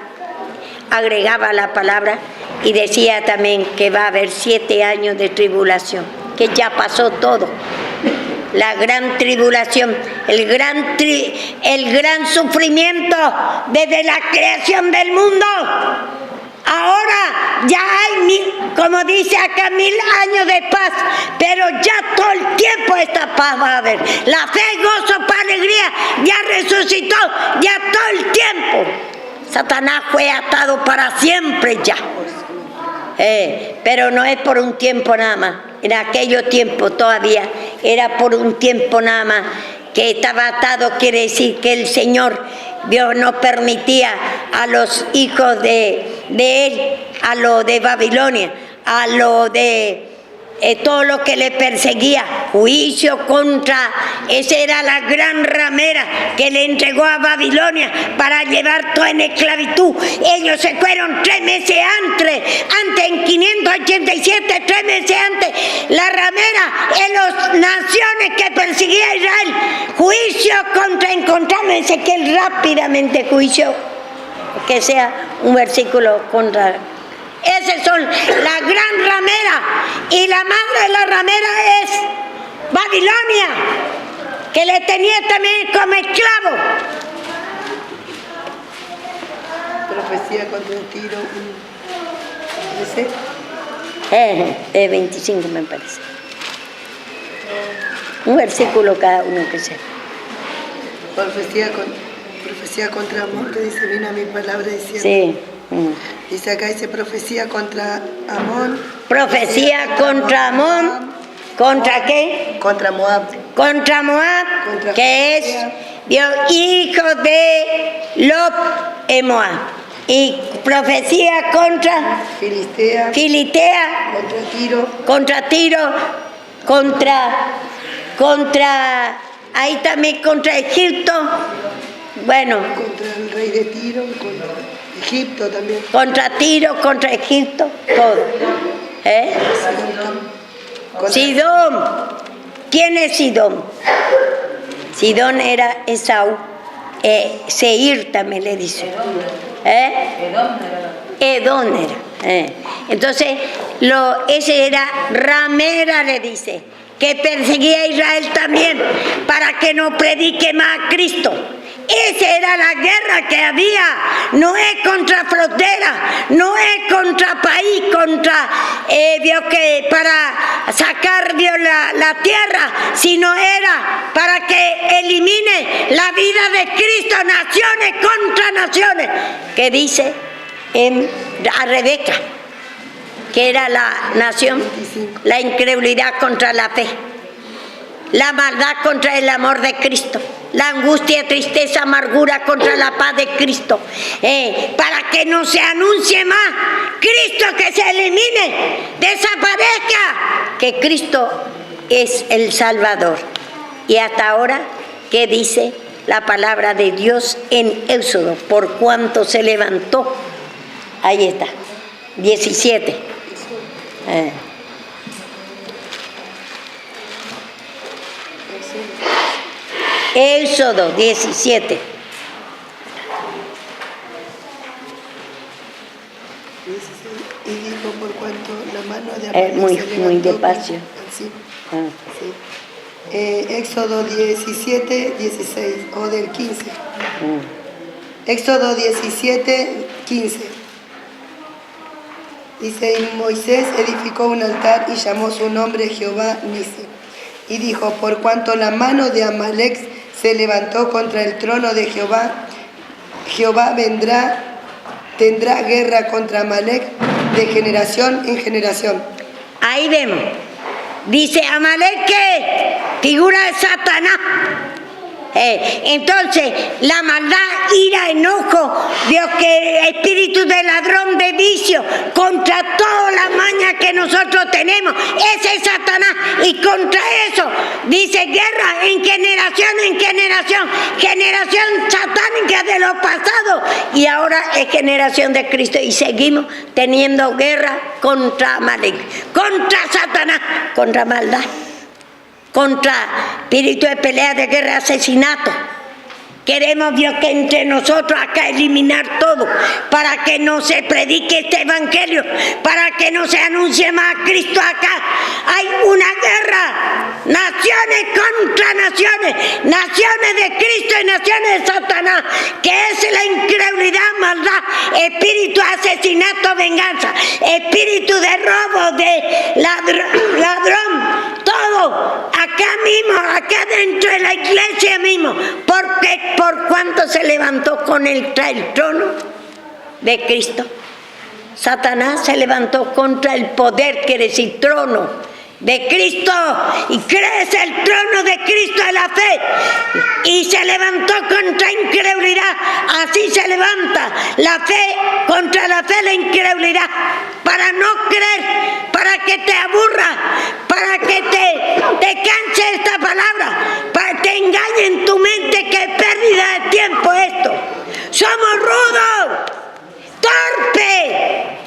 agregaba la palabra y decía también que va a haber 7 años de tribulación, que ya pasó todo. La gran tribulación, el gran sufrimiento desde la creación del mundo. Ahora ya hay, como dice acá, 1000 años de paz, pero ya todo el tiempo esta paz va a haber. La fe, gozo, paz, alegría, ya resucitó, ya todo el tiempo. Satanás fue atado para siempre ya. Pero no es por un tiempo nada más. En aquellos tiempos todavía era por un tiempo nada más que estaba atado. Quiere decir que el Señor Dios no permitía a los hijos de él, a lo de Babilonia, a lo de todo lo que le perseguía, juicio contra, esa era la gran ramera que le entregó a Babilonia para llevar todo en esclavitud. Ellos se fueron 3 meses antes en 587, 3 meses antes, la ramera en las naciones que perseguía a Israel, juicio contra encontrarme, Ezequiel rápidamente juicio, que sea un versículo contra. Esas son la gran ramera, y la madre de la ramera es Babilonia, que le tenía también como esclavo. Profecía contra Tiro, 13. 25 me parece. Un versículo cada uno que sea. Profecía contra Amón, que dice, vino a mi palabra diciendo. Sí. Dice acá, dice profecía contra Amón. Profecía contra Amón. ¿Contra qué? Contra Moab. Contra Moab, contra que Filistea. es hijo de Lot en Moab. Y profecía contra Filistea. Contra Tiro. Contra ahí también contra Egipto. Bueno. Contra el rey de Tiro, contra Egipto también. Contra Tiro, contra Egipto, todo. Sidón. ¿Quién es Sidón? Sidón era Esaú. Seir también le dice. Edom era. Entonces, ese era ramera, le dice, que perseguía a Israel también para que no predique más a Cristo. Esa era la guerra que había, no es contra frontera, no es contra país, que para sacar la tierra, sino era para que elimine la vida de Cristo, naciones contra naciones, que dice a Rebeca, que era la nación, la incredulidad contra la fe, la maldad contra el amor de Cristo, la angustia, tristeza, amargura contra la paz de Cristo, para que no se anuncie más Cristo, que se elimine, desaparezca, que Cristo es el Salvador. Y hasta ahora, ¿qué dice la palabra de Dios en Éxodo? Por cuanto se levantó, ahí está, 17. Éxodo 17. 16. Y dijo, por cuanto la mano de Muy se levantó despacio. Sí, Ah. sí. Éxodo 17, 16, o del 15. Éxodo 17, 15. Dice, y Moisés edificó un altar y llamó su nombre Jehová Nisi. Y dijo, por cuanto la mano de Amalek se levantó contra el trono de Jehová, Jehová tendrá guerra contra Amalek de generación en generación. Ahí vemos. Dice Amalek, que figura de Satanás. Entonces, la maldad, ira, enojo, Dios, que espíritu de ladrón, de vicio, contra todas las mañas que nosotros tenemos, ese es Satanás. Y contra eso, dice guerra en generación, generación satánica de los pasados. Y ahora es generación de Cristo. Y seguimos teniendo guerra contra Amalek, contra Satanás, contra maldad, contra espíritu de pelea, de guerra, asesinato. Queremos, Dios, que entre nosotros acá eliminar todo, para que no se predique este evangelio, para que no se anuncie más a Cristo acá. Hay una guerra, naciones contra naciones, naciones de Cristo y naciones de Satanás, que es la incredulidad, maldad, espíritu de asesinato, venganza, espíritu de robo, de ladrón, todo acá mismo, acá dentro de la iglesia mismo, porque por cuanto se levantó con el trono de Cristo. Satanás se levantó contra el poder, quiere decir trono de Cristo, y crece el trono de Cristo de la fe, y se levantó contra incredulidad. Así se levanta la fe contra la fe, la incredulidad, para no creer, para que te aburra, para que te canse esta palabra, para que te engañe en tu mente que es pérdida de tiempo esto. Somos rudos, torpes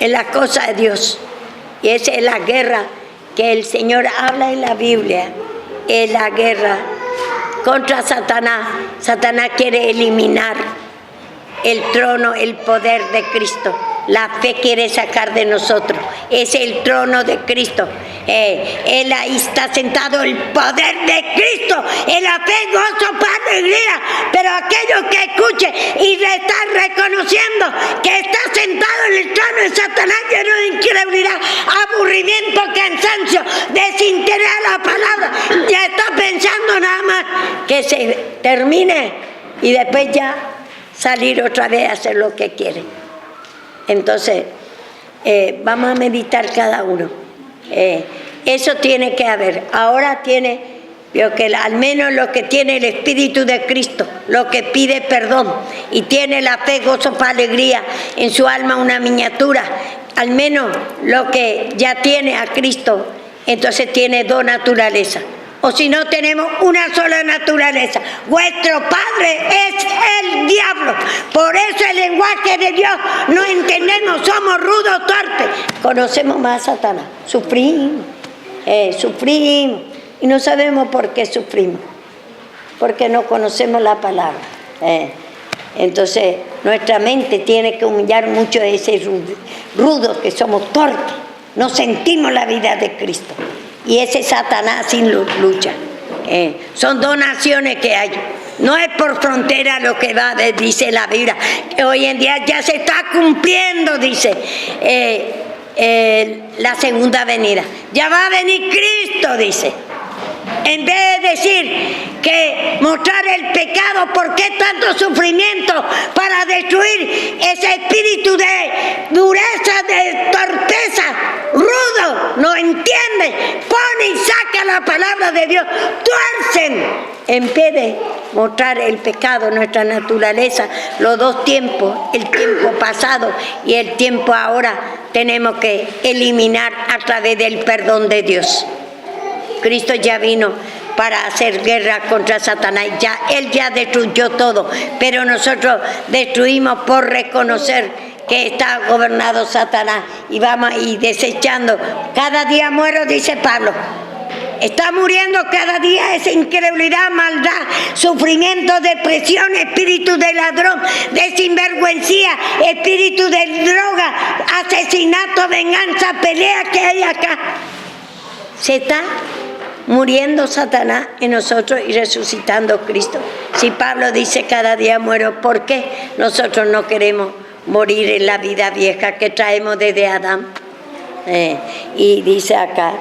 en las cosas de Dios, y esa es la guerra que el Señor habla en la Biblia. Es la guerra contra Satanás. Satanás quiere eliminar el trono, el poder de Cristo. La fe quiere sacar de nosotros. Es el trono de Cristo. Él ahí está sentado el poder de Cristo. En la fe, gozo, paz, alegría. Pero aquellos que escuchen y le están reconociendo que está sentado en el trono de Satanás, lleno de incredulidad, aburrimiento, cansancio, desinterés a la palabra, ya está pensando nada más que se termine y después ya salir otra vez a hacer lo que quiere. Entonces, vamos a meditar cada uno. Eso tiene que haber. Ahora tiene, que al menos lo que tiene el Espíritu de Cristo, lo que pide perdón, y tiene la fe, gozo, paz, alegría en su alma, una miniatura, al menos lo que ya tiene a Cristo, entonces tiene dos naturalezas. O si no, tenemos una sola naturaleza. Vuestro padre es el diablo. Por eso el lenguaje de Dios no entendemos, somos rudos, torpes. Conocemos más a Satanás. Sufrimos. Y no sabemos por qué sufrimos. Porque no conocemos la palabra. Entonces, nuestra mente tiene que humillar mucho a ese rudo que somos torpes. No sentimos la vida de Cristo. Y ese Satanás sin lucha. Son dos naciones que hay. No es por frontera lo que va, dice la Biblia. Hoy en día ya se está cumpliendo, dice, la segunda venida. Ya va a venir Cristo, dice. En vez de decir que mostrar el pecado, ¿por qué tanto sufrimiento para destruir ese espíritu de dureza, de torpeza, rudo? No entiende, pone y saca la palabra de Dios, tuercen. En vez de mostrar el pecado, nuestra naturaleza, los dos tiempos, el tiempo pasado y el tiempo ahora, tenemos que eliminar a través del perdón de Dios. Cristo ya vino para hacer guerra contra Satanás. Él ya destruyó todo, pero nosotros destruimos por reconocer que está gobernado Satanás y vamos a ir desechando. Cada día muero, dice Pablo. Está muriendo cada día esa incredulidad, maldad, sufrimiento, depresión, espíritu de ladrón, de sinvergüencía, espíritu de droga, asesinato, venganza, pelea que hay acá. Se está muriendo Satanás en nosotros y resucitando Cristo. Si Pablo dice cada día muero, ¿por qué nosotros no queremos morir en la vida vieja que traemos desde Adán? Y dice acá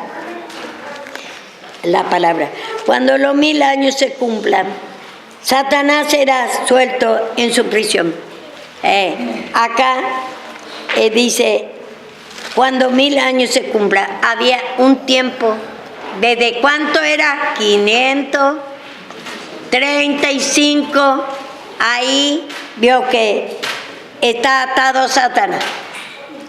la palabra, cuando los 1000 años se cumplan, Satanás será suelto en su prisión. Acá dice, cuando 1000 años se cumplan, había un tiempo, ¿desde cuánto era? 535, ahí vio que está atado Satanás.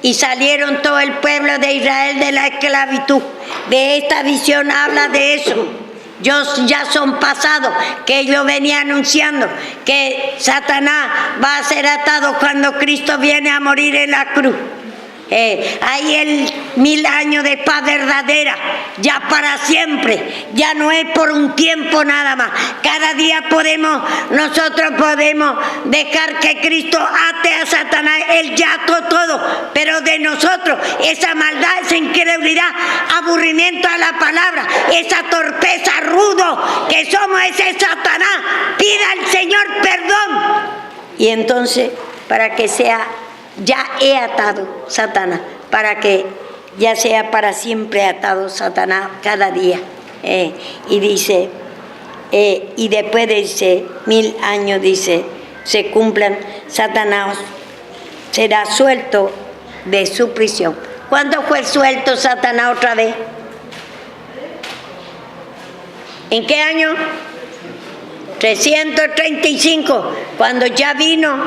Y salieron todo el pueblo de Israel de la esclavitud. De esta visión habla de eso. Ya son pasados, que ellos venían anunciando que Satanás va a ser atado cuando Cristo viene a morir en la cruz. Hay el 1000 años de paz verdadera, ya para siempre, ya no es por un tiempo nada más. Cada día nosotros podemos dejar que Cristo ate a Satanás. Él ya ató todo, pero de nosotros esa maldad, esa incredulidad, aburrimiento a la palabra, esa torpeza, rudo que somos, ese Satanás, pida al Señor perdón. Y entonces, para que sea, ya he atado Satanás, para que ya sea para siempre atado Satanás cada día. Y dice, y después dice, 1000 años, dice, se cumplan, Satanás será suelto de su prisión. ¿Cuándo fue suelto Satanás otra vez? ¿En qué año? 335, cuando ya vino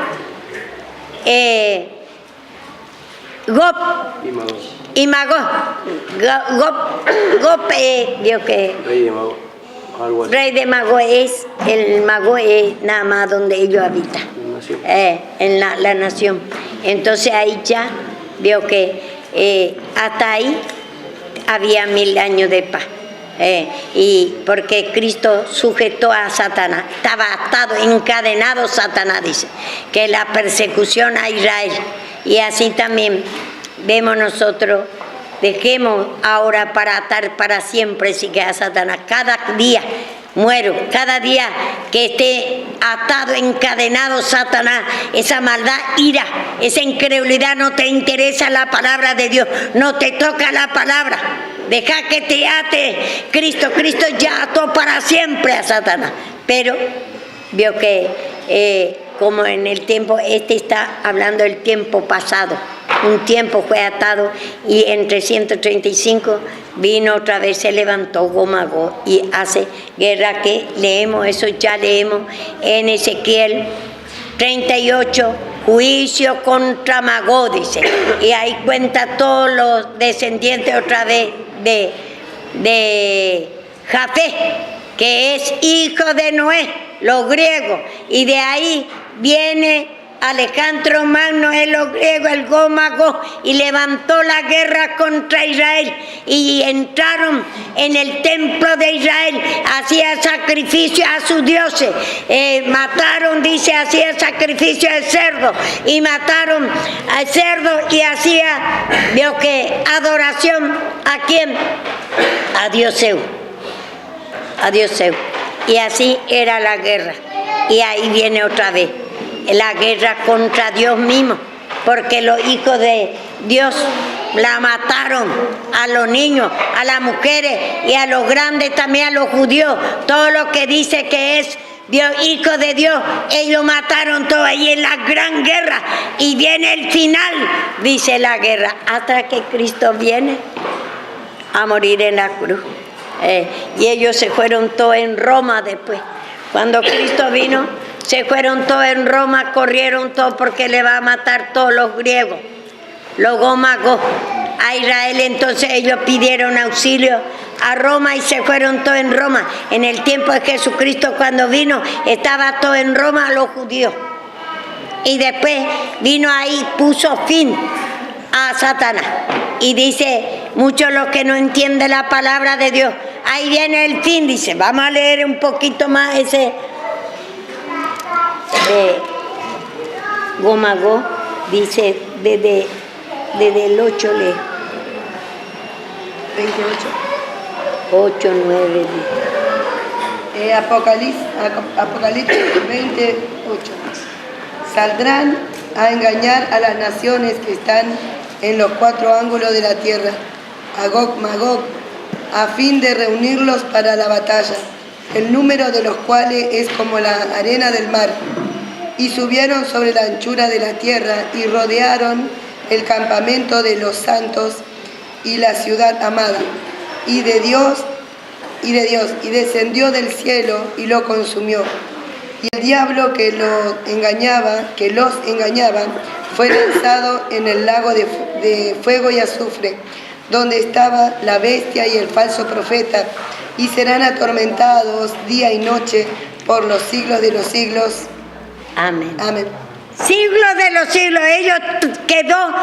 Gog y Magog. Gog, digo que rey de Magog es, el Magog es nada más donde ellos habitan, en la nación. Entonces ahí ya vio que hasta ahí había 1000 años de paz. Y porque Cristo sujetó a Satanás, estaba atado, encadenado Satanás, dice, que la persecución a Israel. Y así también vemos nosotros, dejemos ahora para atar para siempre sí que a Satanás. Cada día muero, cada día que esté atado, encadenado Satanás, esa maldad, ira, esa incredulidad, no te interesa la palabra de Dios, no te toca la palabra. Deja que te ate Cristo. Cristo ya ató para siempre a Satanás. Pero vio que como en el tiempo, está hablando del tiempo pasado. Un tiempo fue atado y en 335 vino otra vez, se levantó Gog y hace guerra, que leemos, eso ya leemos en Ezequiel 38, juicio contra Magog, dice. Y ahí cuenta todos los descendientes otra vez de Jafé, que es hijo de Noé, los griegos, y de ahí viene Alejandro Magno, los griegos, el Gog Magog, y levantó la guerra contra Israel, y entraron en el templo de Israel, hacía sacrificio a sus dioses, mataron, dice, hacía sacrificio al cerdo, y mataron al cerdo, y hacía, vio que adoración, ¿a quién? A Dios Zeus, a Dios Zeus. Y así era la guerra, y ahí viene otra vez la guerra contra Dios mismo, porque los hijos de Dios la mataron, a los niños, a las mujeres y a los grandes también, a los judíos, todo lo que dice que es Dios, hijo de Dios, ellos mataron todo ahí en la gran guerra, y viene el final, dice la guerra, hasta que Cristo viene a morir en la cruz. Y ellos se fueron todos en Roma después. Cuando Cristo vino, se fueron todos en Roma, corrieron todos porque le va a matar todos los griegos, los Gog Magog, a Israel. Entonces ellos pidieron auxilio a Roma y se fueron todos en Roma. En el tiempo de Jesucristo, cuando vino, estaba todo en Roma los judíos. Y después vino ahí, puso fin a Satanás. Y dice, muchos los que no entienden la palabra de Dios, ahí viene el fin, dice. Vamos a leer un poquito más ese de Gomagó, dice desde el 8 lee. 28. 8, 9, Apocalipsis 28. Saldrán a engañar a las naciones que están en los 4 ángulos de la tierra, a Gog Magog, a fin de reunirlos para la batalla, el número de los cuales es como la arena del mar. Y subieron sobre la anchura de la tierra y rodearon el campamento de los santos y la ciudad amada, y descendió del cielo y lo consumió. Y el diablo que los engañaba, fue lanzado en el lago de fuego y azufre, donde estaba la bestia y el falso profeta, y serán atormentados día y noche por los siglos de los siglos. Amén. Amén. Siglos de los siglos, ellos quedó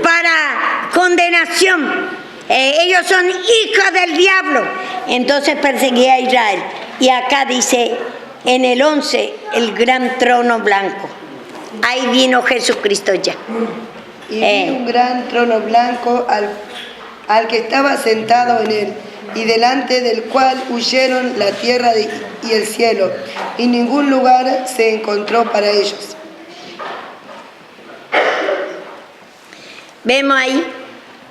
para condenación. Ellos son hijos del diablo. Entonces perseguía a Israel. Y acá dice, en el 11, el gran trono blanco. Ahí vino Jesucristo ya. Y vi un gran trono blanco al que estaba sentado en él, y delante del cual huyeron la tierra y el cielo, y ningún lugar se encontró para ellos. Vemos ahí,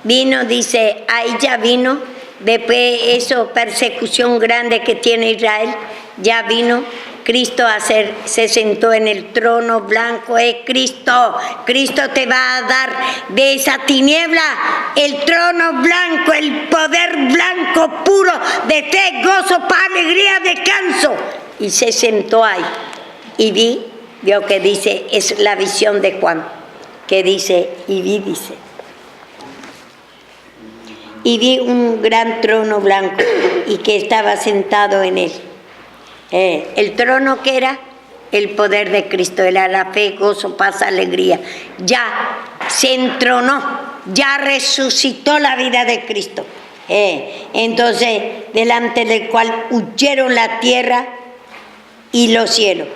vino, dice, ahí ya vino, después de eso, persecución grande que tiene Israel, ya vino Cristo se sentó en el trono blanco, es Cristo. Cristo te va a dar de esa tiniebla el trono blanco, el poder blanco puro de fe, gozo, paz, alegría, descanso. Y se sentó ahí y vio que dice, es la visión de Juan, que dice, y vi un gran trono blanco y que estaba sentado en él. El trono que era el poder de Cristo, era la fe, gozo, paz, alegría. Ya se entronó, ya resucitó la vida de Cristo. Entonces, delante del cual huyeron la tierra y los cielos.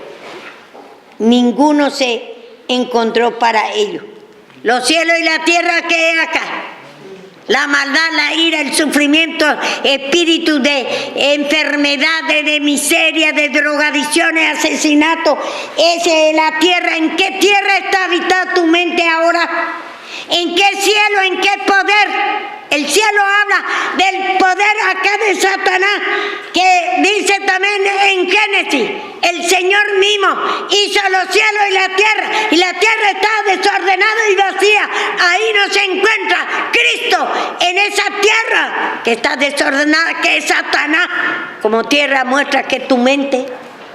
Ninguno se encontró para ellos. Los cielos y la tierra que es acá. La maldad, la ira, el sufrimiento, espíritu de enfermedades, de miseria, de drogadicciones, asesinatos. Esa es la tierra. ¿En qué tierra está habitada tu mente ahora? ¿En qué cielo? ¿En qué poder? El cielo habla del poder acá de Satanás, que dice también en Génesis, el Señor mismo hizo los cielos y la tierra está desordenada y vacía. Ahí no se encuentra Cristo, en esa tierra que está desordenada, que es Satanás. Como tierra muestra que tu mente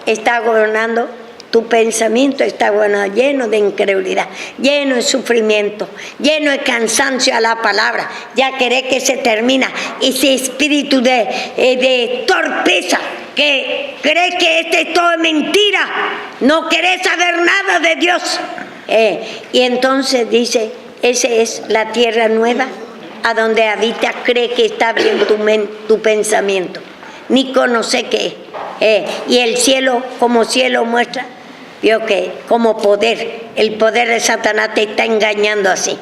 está gobernando. Tu pensamiento está lleno de incredulidad, lleno de sufrimiento, lleno de cansancio a la palabra. Ya querés que se termina ese espíritu de torpeza, que crees que es todo mentira, no querés saber nada de Dios. Y entonces dice, esa es la tierra nueva, a donde habita, cree que está bien tu pensamiento, ni conoce qué es. Y el cielo, como cielo muestra, vio que como poder, el poder de Satanás te está engañando así.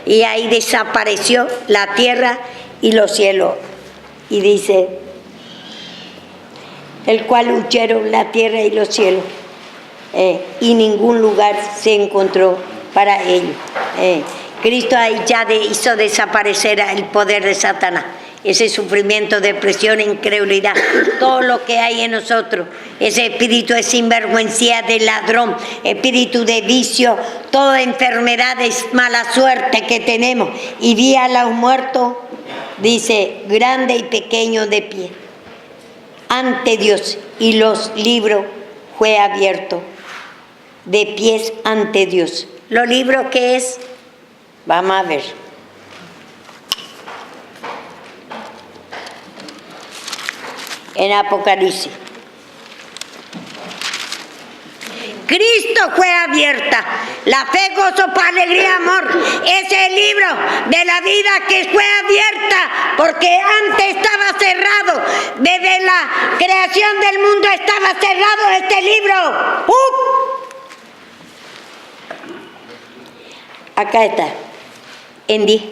Y ahí desapareció la tierra y los cielos. Y dice, el cual huyeron la tierra y los cielos. Y ningún lugar se encontró para ellos. Cristo ahí ya hizo desaparecer el poder de Satanás. Ese sufrimiento, depresión, incredulidad, todo lo que hay en nosotros, ese espíritu de sinvergüencía, de ladrón, espíritu de vicio, toda enfermedad, mala suerte que tenemos. Y vi a los muertos, dice, grande y pequeño de pie, ante Dios, y los libros fue abierto, de pies ante Dios. ¿Los libros qué es? Vamos a ver. En Apocalipsis. Cristo fue abierta. La fe, gozo, paz, alegría, amor. Es el libro de la vida que fue abierta, porque antes estaba cerrado. Desde la creación del mundo estaba cerrado este libro. Acá está. En 10.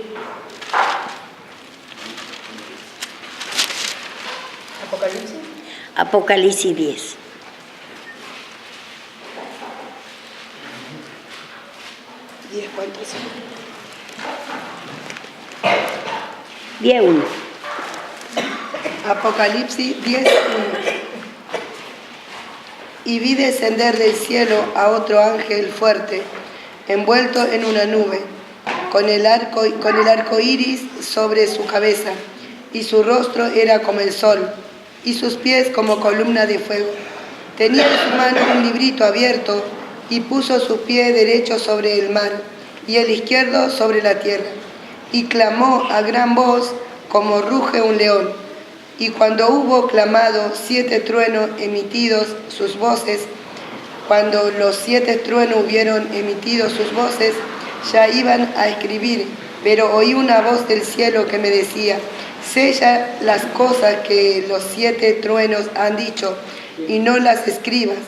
Apocalipsis 10. 10:1. Apocalipsis 10:1. Y vi descender del cielo a otro ángel fuerte, envuelto en una nube, con el arco iris sobre su cabeza, y su rostro era como el sol, y sus pies como columna de fuego. Tenía en su mano un librito abierto, y puso su pie derecho sobre el mar, y el izquierdo sobre la tierra, y clamó a gran voz como ruge un león. Y cuando hubo clamado, 7 truenos emitidos sus voces, cuando los 7 truenos hubieron emitido sus voces, ya iban a escribir, pero oí una voz del cielo que me decía: sella las cosas que los 7 truenos han dicho, y no las escribas.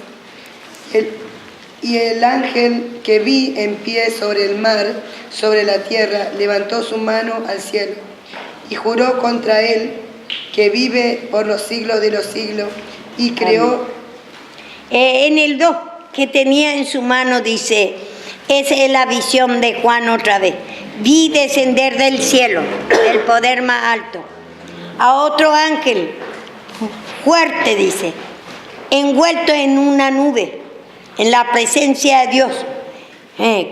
Y el ángel que vi en pie sobre el mar, sobre la tierra, levantó su mano al cielo, y juró contra él, que vive por los siglos de los siglos, y creó. En el 2 que tenía en su mano dice, esa es la visión de Juan otra vez. Vi descender del cielo, del poder más alto, a otro ángel fuerte, dice, envuelto en una nube, en la presencia de Dios,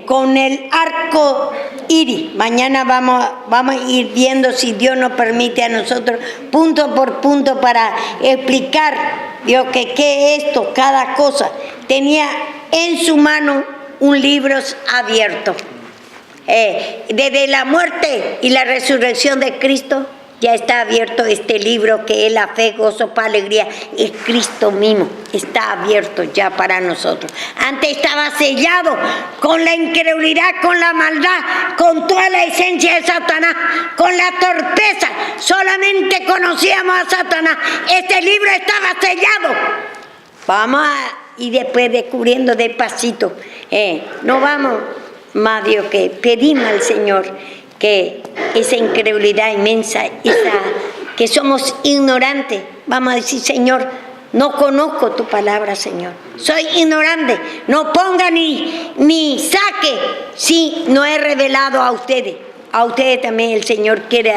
con el arco iris. Mañana vamos a ir viendo, si Dios nos permite a nosotros, punto por punto, para explicar, Dios, que qué es esto, cada cosa. Tenía en su mano un libro abierto. Desde la muerte y la resurrección de Cristo, ya está abierto este libro que es la fe, gozo, paz, alegría. Es Cristo mismo, está abierto ya para nosotros. Antes estaba sellado con la incredulidad, con la maldad, con toda la esencia de Satanás, con la torpeza. Solamente conocíamos a Satanás. Este libro estaba sellado. Vamos a ir después descubriendo despacito. No vamos más, Dios, que pedimos al Señor que esa incredulidad inmensa, que somos ignorantes, vamos a decir: Señor, no conozco tu palabra, Señor, soy ignorante, no ponga ni saque si no he revelado a ustedes. A ustedes también el Señor quiere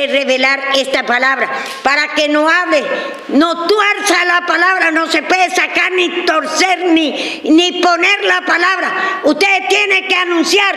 revelar esta palabra, para que no hable, no tuerza la palabra, no se puede sacar ni torcer ni poner la palabra. Ustedes tienen que anunciar.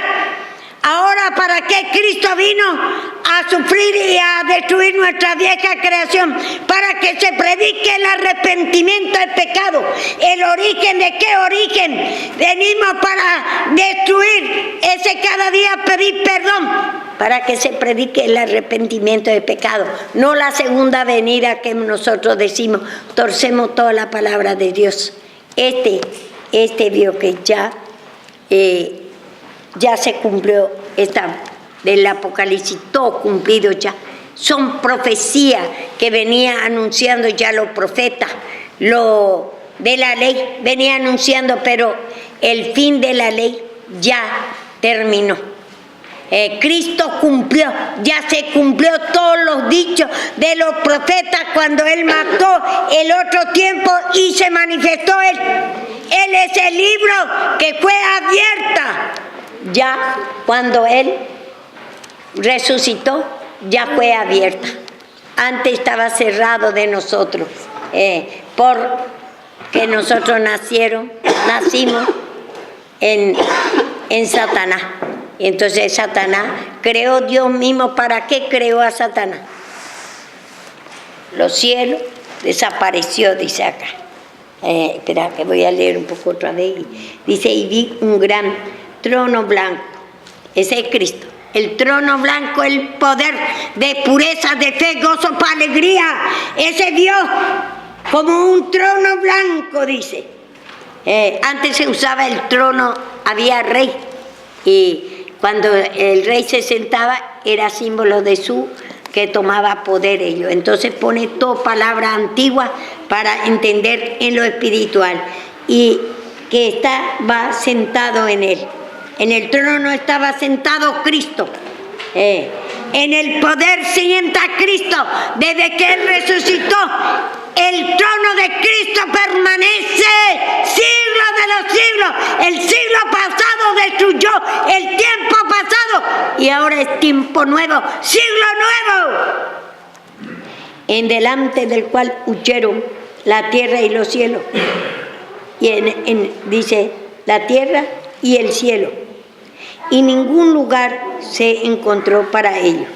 Ahora, ¿para qué Cristo vino? A sufrir y a destruir nuestra vieja creación, para que se predique el arrepentimiento del pecado. ¿El origen de qué origen? Venimos para destruir ese cada día, pedir perdón, para que se predique el arrepentimiento del pecado. No la segunda venida que nosotros decimos, torcemos toda la palabra de Dios. Este vio que ya se cumplió del Apocalipsis, todo cumplido ya. Son profecías que venía anunciando ya los profetas, lo de la ley venía anunciando, pero el fin de la ley ya terminó. Cristo cumplió, ya se cumplió todos los dichos de los profetas cuando Él mató el otro tiempo y se manifestó Él. Él es el libro que fue abierta. Ya cuando Él resucitó, ya fue abierta. Antes estaba cerrado de nosotros, porque nosotros nacimos en Satanás. Y entonces Satanás creó Dios mismo. ¿Para qué creó a Satanás? Los cielos desapareció, dice acá. Espera, que voy a leer un poco otra vez. Dice, y vi un gran trono blanco. Ese es Cristo. El trono blanco, el poder de pureza, de fe, gozo, paz, alegría. Ese Dios como un trono blanco, dice. Antes se usaba el trono, había rey, y cuando el rey se sentaba era símbolo de que tomaba poder ello. Entonces pone toda palabra antigua para entender en lo espiritual, y que va sentado en él. En el trono no estaba sentado Cristo. En el poder sienta Cristo. Desde que Él resucitó, el trono de Cristo permanece siglos de los siglos. El siglo pasado destruyó el tiempo pasado y ahora es tiempo nuevo, siglo nuevo, en delante del cual huyeron la tierra y los cielos. Y dice la tierra y el cielo, y ningún lugar se encontró para ellos.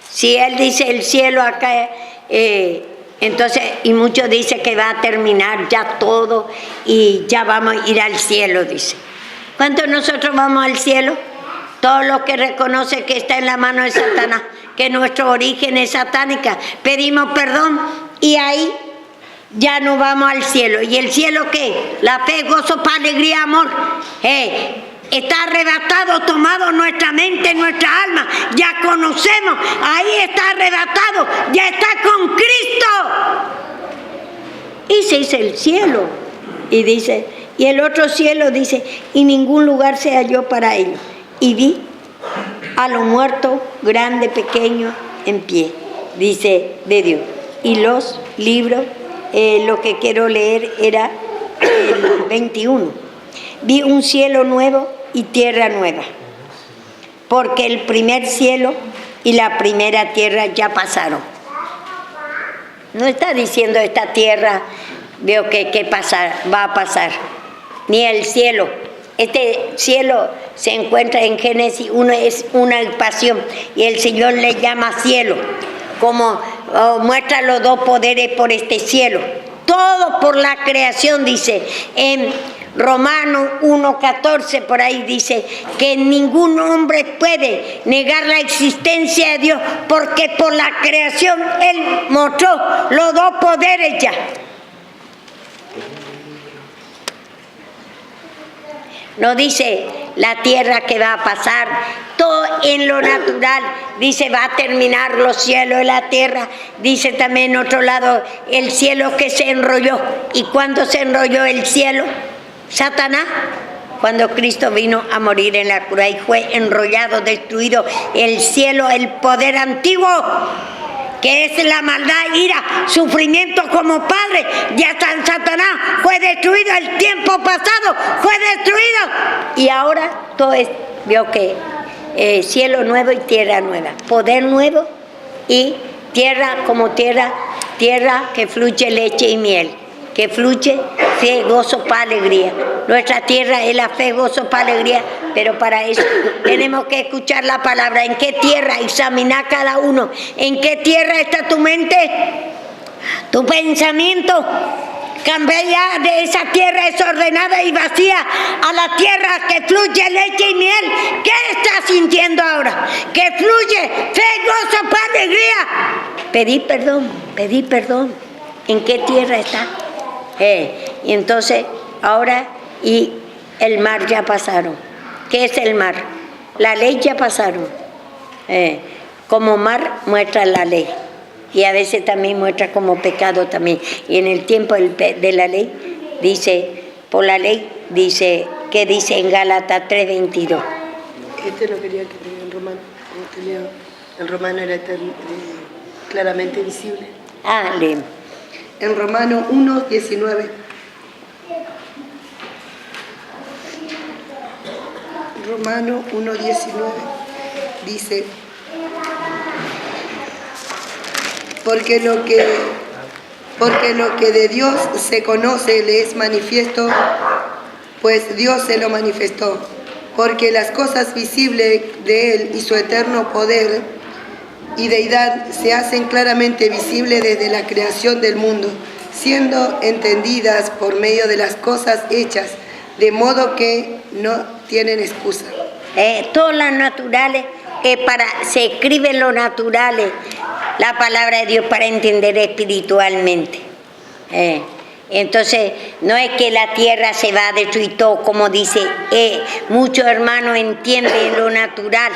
Si él dice el cielo acá, entonces, y muchos dicen que va a terminar ya todo y ya vamos a ir al cielo, dice. ¿Cuántos nosotros vamos al cielo? Todos los que reconocen que está en la mano de Satanás, que nuestro origen es satánica, pedimos perdón y ahí ya no vamos al cielo. ¿Y el cielo qué? La fe, gozo, paz, alegría, amor. Está arrebatado, tomado nuestra mente, nuestra alma. Ya conocemos, ahí está arrebatado, ya está con Cristo. Ese es el cielo. Y dice, y el otro cielo dice, y ningún lugar se halló para ellos. Y vi a los muertos, grande, pequeño, en pie, dice de Dios. Y los libros, lo que quiero leer era el 21. Vi un cielo nuevo y tierra nueva, porque el primer cielo y la primera tierra ya pasaron. No está diciendo esta tierra, veo que va a pasar, ni el cielo. Este cielo se encuentra en Génesis 1, es una expansión, y el Señor le llama cielo, como muestra los dos poderes por este cielo. Todo por la creación, dice en Romanos 1:14, por ahí dice que ningún hombre puede negar la existencia de Dios, porque por la creación Él mostró los dos poderes ya. No dice la tierra que va a pasar, todo en lo natural, dice va a terminar los cielos y la tierra, dice también en otro lado el cielo que se enrolló. ¿Y cuándo se enrolló el cielo? Satanás, cuando Cristo vino a morir en la cruz, y fue enrollado, destruido el cielo, el poder antiguo, que es la maldad, ira, sufrimiento como padre. Ya Satanás fue destruido, el tiempo pasado fue destruido, y ahora todo es, vio que cielo nuevo y tierra nueva, poder nuevo y tierra como tierra que fluye leche y miel, que fluye fe, gozo, paz, alegría. Nuestra tierra es la fe, gozo, paz, alegría, pero para eso tenemos que escuchar la palabra. ¿En qué tierra? Examinar cada uno. ¿En qué tierra está tu mente? Tu pensamiento. Cambia ya de esa tierra desordenada y vacía a la tierra que fluye leche y miel. ¿Qué estás sintiendo ahora? Que fluye fe, gozo, paz, alegría. Pedí perdón. ¿En qué tierra está? Y entonces, ahora, y el mar ya pasaron. ¿Qué es el mar? La ley ya pasaron. Como mar muestra la ley. Y a veces también muestra como pecado también. Y en el tiempo de la ley, dice, por la ley, dice, ¿qué dice en Gálatas 3:22? Este no quería que lea en Romano. El Romano era claramente visible. Lee. En Romano 1:19. Romano 1:19 dice: porque lo que de Dios se conoce le es manifiesto, pues Dios se lo manifestó, porque las cosas visibles de Él y su eterno poder y deidad se hacen claramente visibles desde la creación del mundo, siendo entendidas por medio de las cosas hechas, de modo que no tienen excusa. Todas las naturales, se escriben los naturales, la palabra de Dios para entender espiritualmente. Entonces, no es que la tierra se va a destruir todo, como dice, muchos hermanos entienden lo natural.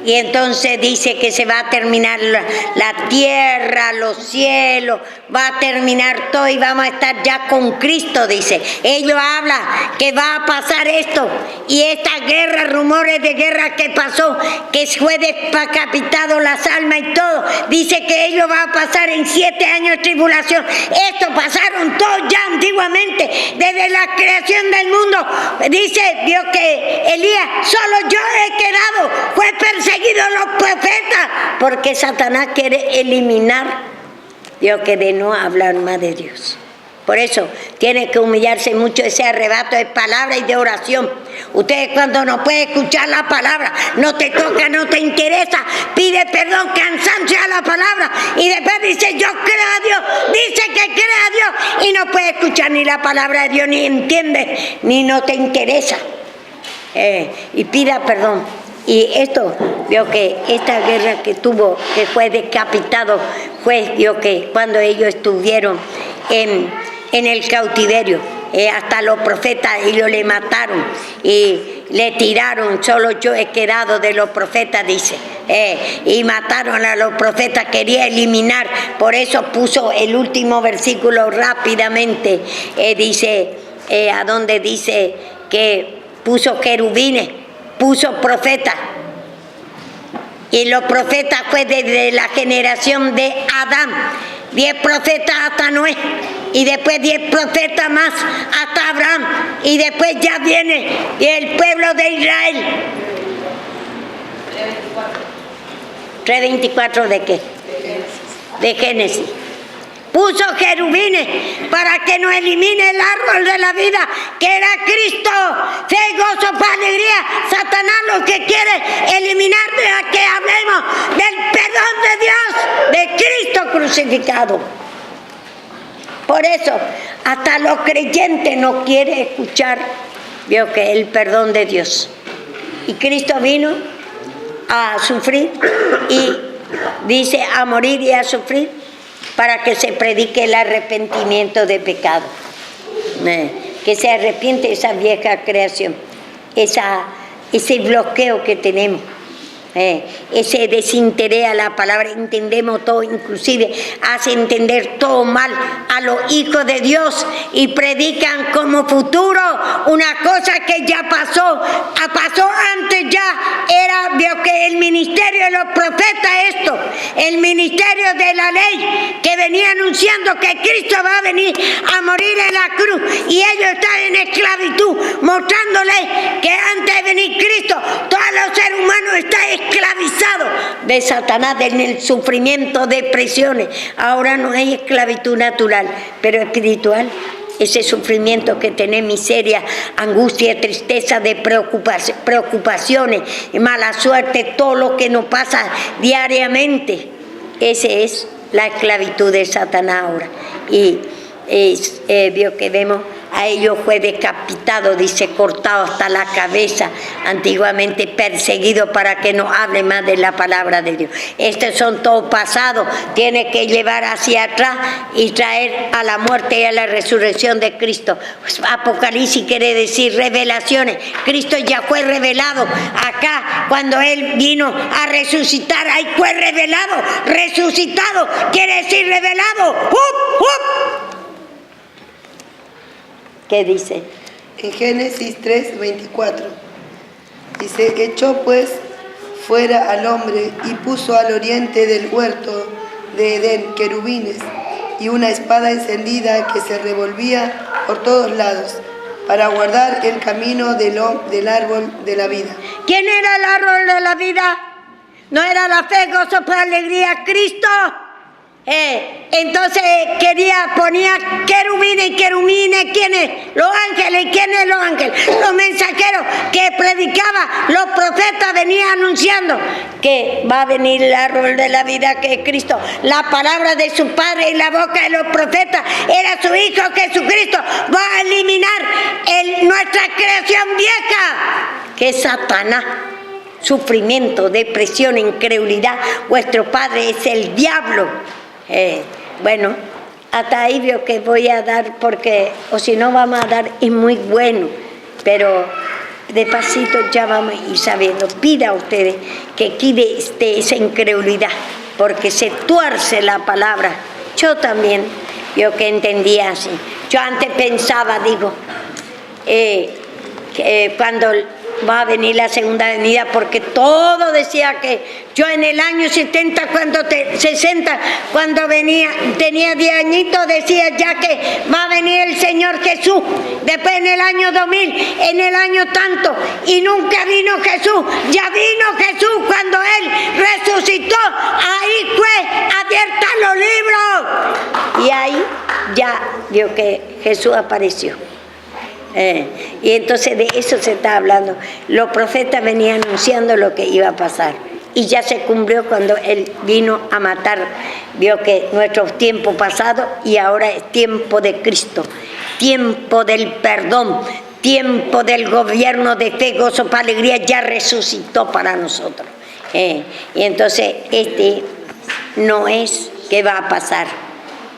Y entonces dice que se va a terminar la tierra, los cielos, va a terminar todo y vamos a estar ya con Cristo, dice. Ellos hablan que va a pasar esto. Y esta guerra, rumores de guerra que pasó, que fue decapitado las almas y todo, dice que ellos va a pasar en 7 años de tribulación. Esto pasaron todos ya antiguamente, desde la creación del mundo. Dice Dios que Elías, solo yo he quedado, fue perseguido los profetas, porque Satanás quiere eliminar, Dios, que de no hablar más de Dios. Por eso tiene que humillarse mucho ese arrebato de palabra y de oración. Ustedes cuando no pueden escuchar la palabra, no te toca, no te interesa, pide perdón, cansancio a la palabra y después dice yo creo a Dios, dice que cree a Dios y no puede escuchar ni la palabra de Dios, ni entiende, ni no te interesa. Y pida perdón. Y esto, veo que esta guerra que tuvo, que fue decapitado, fue, veo que cuando ellos estuvieron en el cautiverio, hasta los profetas, ellos le mataron y le tiraron, solo yo he quedado de los profetas, dice, y mataron a los profetas, quería eliminar, por eso puso el último versículo rápidamente, dice, a donde dice que puso querubines, puso profetas, y los profetas fue desde la generación de Adán, 10 profetas hasta Noé, y después 10 profetas más hasta Abraham, y después ya viene el pueblo de Israel. 3:24 ¿de qué? De Génesis. Puso querubines para que nos elimine el árbol de la vida, que era Cristo. Fe, gozo, paz, alegría. Satanás lo que quiere eliminar de que hablemos del perdón de Dios, de Cristo crucificado. Por eso, hasta los creyentes no quieren escuchar, veo que el perdón de Dios. Y Cristo vino a sufrir y dice a morir y a sufrir, para que se predique el arrepentimiento de pecado, que se arrepiente esa vieja creación, ese bloqueo que tenemos, ese desinterés a la palabra, entendemos todo, inclusive hace entender todo mal a los hijos de Dios y predican como futuro una cosa que ya pasó antes ya, era vio que el ministerio de los profetas esto, el ministerio de la ley que venía anunciando que Cristo va a venir a morir en la cruz y ellos están en esclavitud, mostrándole que antes de venir Cristo todos los seres humanos están esclavizados de Satanás, en el sufrimiento, de presiones. Ahora no hay esclavitud natural, pero espiritual. Ese sufrimiento que tiene, miseria, angustia, tristeza, de preocupaciones, mala suerte, todo lo que nos pasa diariamente. Esa es la esclavitud de Satanás ahora. Y vio que vemos, a ellos fue decapitado, dice, cortado hasta la cabeza, antiguamente perseguido para que no hable más de la palabra de Dios. Estos son todos pasados, tiene que llevar hacia atrás y traer a la muerte y a la resurrección de Cristo. Apocalipsis quiere decir revelaciones. Cristo ya fue revelado acá cuando Él vino a resucitar, ahí fue revelado, resucitado, quiere decir revelado. ¡Up, up! ¿Qué dice? En Génesis 3:24 dice, echó pues fuera al hombre y puso al oriente del huerto de Edén querubines y una espada encendida que se revolvía por todos lados para guardar el camino del árbol de la vida. ¿Quién era el árbol de la vida? ¿No era la fe, gozo, paz, alegría, Cristo? Entonces ponía querubines, ¿quiénes? Los ángeles. ¿Quiénes los ángeles? Los mensajeros que predicaban, los profetas venían anunciando que va a venir el árbol de la vida, que es Cristo. La palabra de su Padre y la boca de los profetas era su Hijo Jesucristo. Va a eliminar nuestra creación vieja, que es Satanás. Sufrimiento, depresión, incredulidad. Vuestro padre es el diablo. Bueno, hasta ahí veo que voy a dar, porque, o si no vamos a dar, es muy bueno, pero despacito ya vamos a ir sabiendo. Pida a ustedes que quite esa incredulidad, porque se tuerce la palabra. Yo también, yo que entendía así. Yo antes pensaba, digo, cuando va a venir la segunda venida, porque todo decía que yo en el año 60, 60, cuando venía, tenía 10 añitos, decía ya que va a venir el Señor Jesús. Después en el año 2000, en el año tanto, y nunca vino Jesús. Ya vino Jesús cuando Él resucitó. Ahí fue abierta los libros. Y ahí ya vio que Jesús apareció. Y entonces de eso se está hablando. Los profetas venían anunciando lo que iba a pasar, y ya se cumplió cuando Él vino a matar. Vio que nuestro tiempo pasado, y ahora es tiempo de Cristo, tiempo del perdón, tiempo del gobierno de fe, gozo, alegría. Ya resucitó para nosotros. Y entonces no es que va a pasar.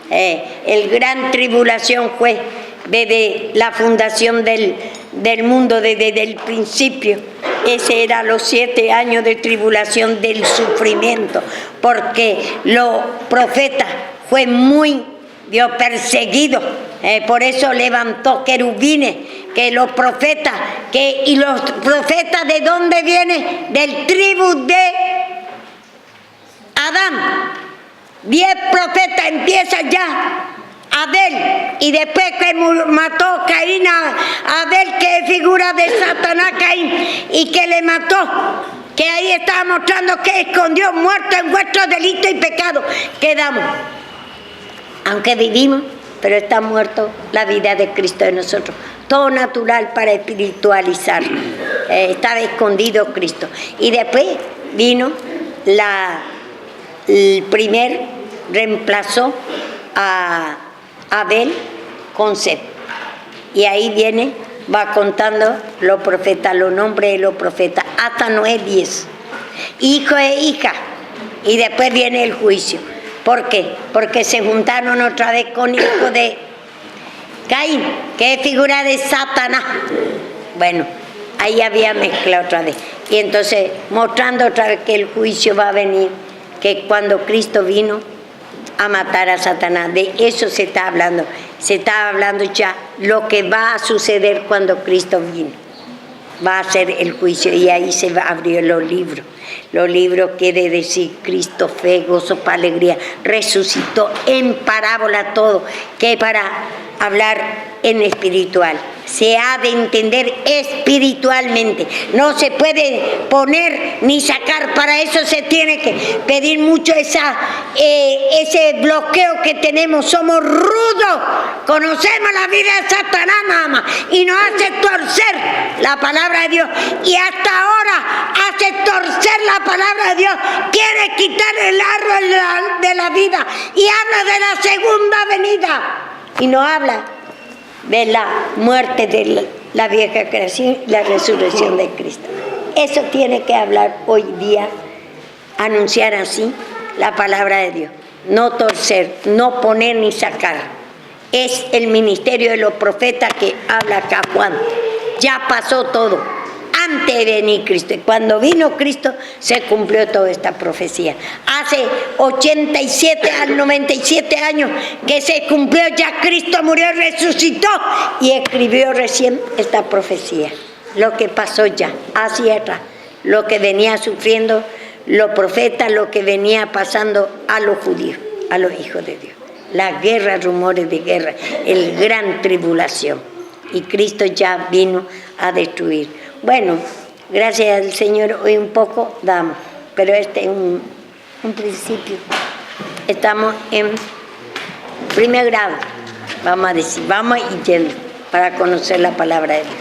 El gran tribulación fue desde la fundación del mundo, desde el principio. Ese era los 7 años de tribulación del sufrimiento, porque los profetas fue muy perseguidos. Por eso levantó querubines, que los profetas, y los profetas ¿de dónde vienen? Del tribu de Adán. 10 profetas empiezan ya. Abel, y después que mató Caín a Abel, que es figura de Satanás, Caín, y que le mató, que ahí estaba mostrando que escondió muerto en vuestros delitos y pecados. Quedamos, aunque vivimos, pero está muerto la vida de Cristo en nosotros. Todo natural para espiritualizar. Estaba escondido Cristo. Y después vino el primer, reemplazó a Abel con Set. Y ahí viene, va contando los profetas, los nombres de los profetas, hasta Noé 10. Hijo e hija. Y después viene el juicio. ¿Por qué? Porque se juntaron otra vez con hijo de Caín, que es figura de Satanás. Bueno, ahí había mezcla otra vez. Y entonces, mostrando otra vez que el juicio va a venir, que cuando Cristo vino a matar a Satanás, de eso se está hablando. Se está hablando ya lo que va a suceder cuando Cristo vino. Va a ser el juicio, y ahí se va a abrir los libros. Los libros quiere decir Cristo, fe, gozo, alegría. Resucitó en parábola todo, que para hablar en espiritual. Se ha de entender espiritualmente. No se puede poner ni sacar. Para eso se tiene que pedir mucho ese bloqueo que tenemos. Somos rudos. Conocemos la vida de Satanás nada más, y nos hace torcer la palabra de Dios. Y hasta ahora hace torcer la palabra de Dios. Quiere quitar el árbol de la vida, y habla de la segunda venida. Y no habla de la muerte de la vieja creación y la resurrección de Cristo. Eso tiene que hablar hoy día, anunciar así la palabra de Dios. No torcer, no poner ni sacar. Es el ministerio de los profetas que habla acá Juan. Ya pasó todo. Antes de venir Cristo, y cuando vino Cristo se cumplió toda esta profecía. Hace 87 al 97 años que se cumplió, ya Cristo murió, resucitó y escribió recién esta profecía. Lo que pasó ya, hacia atrás, lo que venía sufriendo los profetas, lo que venía pasando a los judíos, a los hijos de Dios. La guerra, rumores de guerra, el gran tribulación. Y Cristo ya vino a destruir. Bueno, gracias al Señor hoy un poco damos, pero este es un principio. Estamos en primer grado, vamos a decir, vamos a ir yendo para conocer la palabra de Dios.